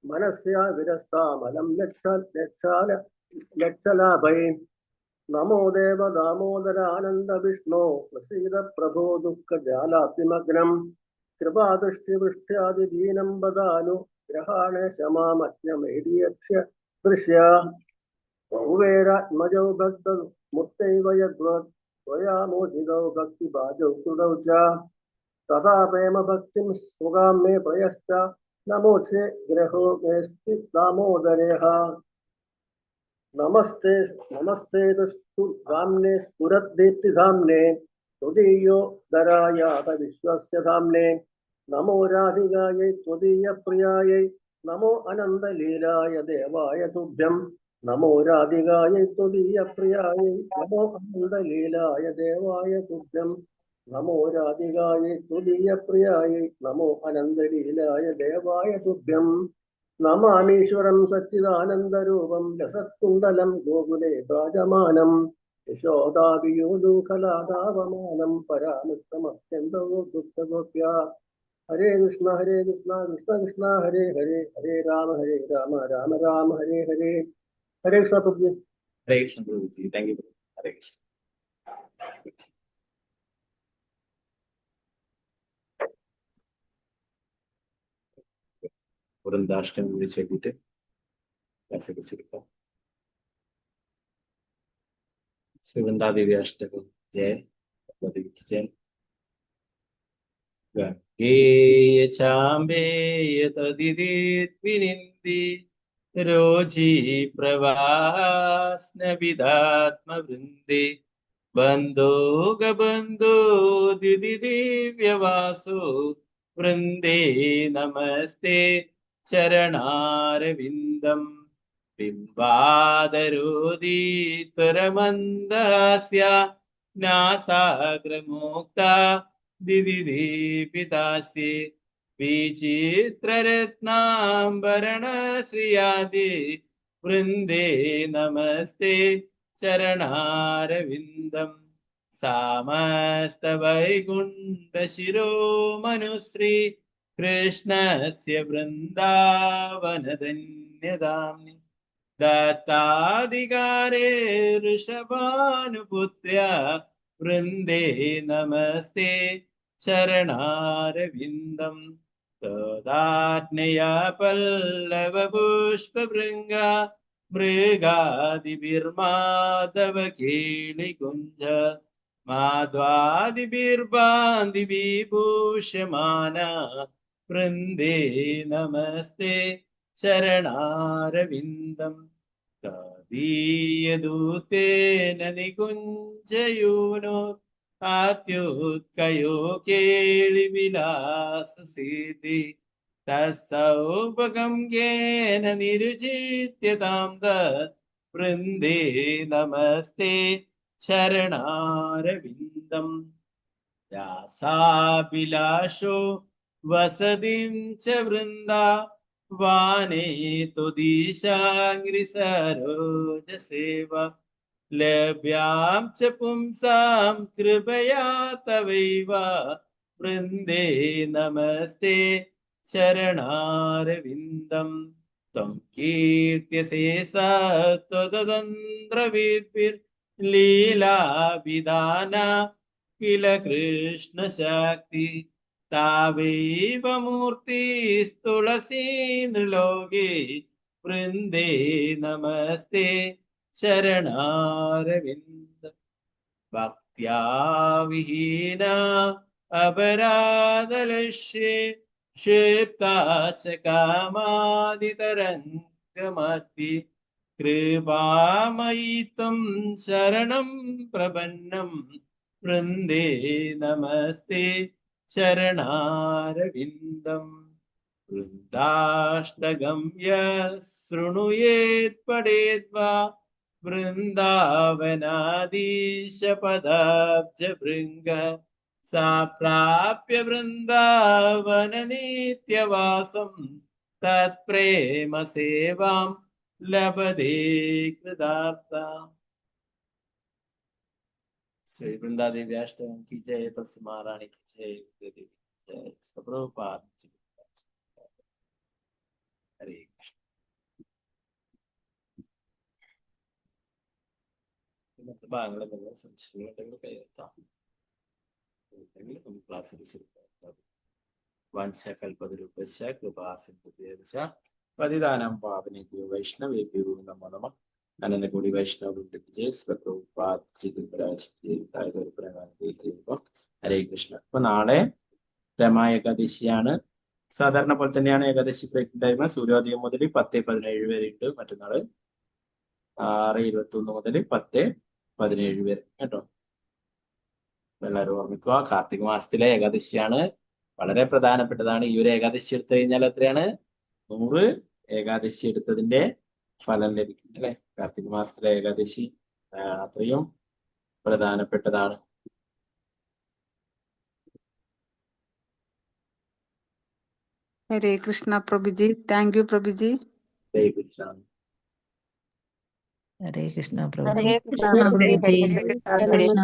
മനസ്യ വിരസ്താമലം ലക്ഷലാഭൈ നമോ ദേവ ദാമോദര ആനന്ദ വിഷ്ണു പ്രസീദ പ്രഭോ ദുഃഖജാലാതിമഗ്നം കൃപാദൃഷ്ടിവൃഷ്ട്യാദിദീനം ബദാനു ഗ്രഹാണേ ശമാമജ്ഞമേഡിയക്ഷ്യ ദൃശ്യ കുബേരാത്മജൗ ഭക്ത മുത്തൈവ യദ്വത് സ്വയാമോചിതൗ ഭക്തിഭാജൗ കൃതൗ ച തഥാ പ്രേമ ഭക്തിം സുഖാം may പ്രയശ്ച നമോക്ഷേ ഗ്രഹോ മേസ്തി ദാമോദരേഹ namaste namaste തസ്തു ധാംനേ സ്ഫുരദ്ദീപ്തി ധാംനേ ത്വദീയോ ദരായാത വിശ്വസ്യ ധാംനേ Namo രാധികായൈ ത്വദീയ പ്രിയായൈ Namo അനന്തലീലായ ദേവായ തുഭ്യം Namo രാധികായൈ ത്വദീയ പ്രിയായൈ Namo അനന്തലീലായ ദേവായ തുഭ്യം Namo രാധികായൈ ത്വദീയ പ്രിയായൈ Namo അനന്തലീലായ ദേവായ തുഭ്യം നമാമീശ്വരം സച്ചിദാനന്ദരൂപം രസത്കുണ്ടലം ഗോകുലേ പ്രാജമാനം യശോദാവിയൂലൂഖലാദാവമാനം പരാമുക്തമത്യന്തോ ദുഃഖഗോപ്യ Hare Krishna Krishna Krishna Hare Hare Hare Rama Rama Rama Hare Hare. Hare Krishna Prabhuji. Hare Krishna Prabhuji. Thank you. Hare Krishna. Vrindashtami വിളിച്ചു നോക്കിയിട്ട് ക്ലാസ്സൊക്കെ ചുരുക്കാം. ശ്രീ വൃന്ദാദേവി അഷ്ടകം ജയ ജയ. ഗംഗേയ ചാംബേയ തദിദിദ്വിനിന്ദി രോജി പ്രവാസ്നവിദാത്മവൃന്ദേ ബന്ധോ ഗബന്ധോ ദിദിദിവ്യവാസോ വൃന്ദേ നമസ്തേ ചരണാരവിന്ദം ബിംബാദരോദി ത്വരമന്ദഹാസ്യ നാസാഗ്രമുക്ത ദിദിദീപിതാസ്യേ വിചിത്രരത്നാംബരണശ്രിയാദി വൃന്ദേ നമസ്തേ ചരണാരവിന്ദം സാമസ്തവൈകുണ്ഠശിരോമനുശ്രീ കൃഷ്ണസ്യ വൃന്ദാവനധന്യധാംനി ദത്താധികാരേ ഋഷഭാനുപുത്ര്യ വൃന്ദേ നമസ്തേ ചരണാരവിന്ദം തദാജ്ഞയാ പല്ലവപുഷ്പഭൃംഗ മൃഗാദിഭിർമാധവ കേളികുഞ്ച മാധ്വാദിഭിർബാന്ധിവിഭൂഷമാന വൃന്ദേ നമസ്തേ ചരണാരവിന്ദം തദീയദൂതേന നികുഞ്ചയൂനോ ആത്യോത്കയോ കേളിവിലാസസിദ്ധി തസ്സൗപഗംഗേന നിരുചിത്യതാം വൃന്ദേ നമസ്തേ ചരണാരവിന്ദം വ്യാസാഭിലാഷോ വസതിം ച വൃന്ദാവനേ ത്വദീശാംഘ്രിസരോജസേവ ലഭ്യാം ച പുംസാം കൃപയാ തവൈവ വൃന്ദേ നമസ്തേ ചരണാരവിന്ദം ത്വം കീർത്യസേ സത്വതന്ത്രവിദ്ഭിർലീലാവിധാന കില കൃഷ്ണശക്തി താവൈവ മൂർത്തിസ്തുളസീ നൃലോകേ വൃന്ദേ നമസ്തേ ചരണാരവിന്ദം ഭക്ത ഭക്ത്യാവിഹീന അപരാധലക്ഷ്യെ ക്ഷിപ്താ ച കാമാദിതരംഗമതി കൃപാമയി ത്വം ശരണം പ്രപന്നം വൃന്ദേ നമസ്തേ ശരണാരവിന്ദം വൃന്ദാഷ്ടകം യൃണുയേത് പഠേദ്വാ വൃന്ദാവനാദീശ പദാബ്ജ ഭൃംഗ സാ പ്രാപ്യ വൃന്ദാവന നിത്യവാസം തത്പ്രേമ സേവാം ലഭതേ കൃതാർത്ഥ. ശ്രീ വൃന്ദാദേവി അഷ്ടകം की जय, तुलसी महारानी की जय, देवी की जय, प्रभुपाद जी की जय. हरे कृष्ण. ഇന്നത്തെ ഭാഗങ്ങളെ സംശയങ്ങളുണ്ടെങ്കിൽ കൈയെത്താം. നമുക്ക് ക്ലാസ്സിൽ വാഞ്ചകൽപതരൂപശ്ച കൃപാസിന്ധുഭ്യശ്ച പതിതാനാം പാവനേഭ്യോ വൈഷ്ണവേഭ്യോ നമോ നമഃ. അനന്തകോടി വൈഷ്ണവവൃന്ദക്ക് ജയ. പ്രഭുപാദ് ജി കൃപരാജ് ജയ. ഹരേ കൃഷ്ണ. അപ്പൊ നാളെ രമാ ഏകാദശിയാണ്. സാധാരണ പോലെ തന്നെയാണ് ഏകാദശി ബ്രേക്കിംഗ് ടൈം. സൂര്യോദയം മുതൽ 10:17 വരെ ഉണ്ട്. മറ്റന്നാള് 6:21 മുതൽ 10:17 വരെ കേട്ടോ. എല്ലാവരും ഓർമ്മിക്കുക. കാർത്തിക മാസത്തിലെ ഏകാദശിയാണ്. വളരെ പ്രധാനപ്പെട്ടതാണ്. ഈ ഒരു ഏകാദശി എടുത്തു കഴിഞ്ഞാൽ എത്രയാണ്? 100 ഏകാദശി എടുത്തതിന്റെ ഫലം ലഭിക്കും അല്ലെ. കാർത്തിക മാസത്തിലെ ഏകാദശി അത്രയും പ്രധാനപ്പെട്ടതാണ്. ഹരേ കൃഷ്ണ പ്രഭുജി. Thank you Prabhuji. ഹരേ കൃഷ്ണ. ഹരേ കൃഷ്ണ ഹരേ പ്രഭുജി. കൃഷ്ണ പ്രഭുജി. ഹരേ കൃഷ്ണ.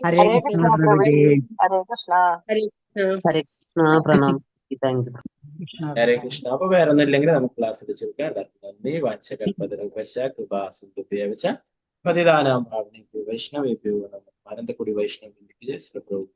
ഹരേ കൃഷ്ണ പ്രഭുജി. ഹരേ കൃഷ്ണ. ഹരേ കൃഷ്ണ. പ്രണാമം. Thank you. ഹരേ കൃഷ്ണ. അപ്പൊ വേറെ ഒന്നും ഇല്ലെങ്കിൽ നമുക്ക് ക്ലാസ് വെച്ചെടുക്കാം. എല്ലാവർക്കും നന്ദി. വാഞ്ചകൽപതരൂപശ്ച കൃപാസിന്ധുഭ്യശ്ച പതിതാനാം പാവനേഭ്യോ വൈഷ്ണവേഭ്യോ നമഃ. അനന്തകോടി വൈഷ്ണവ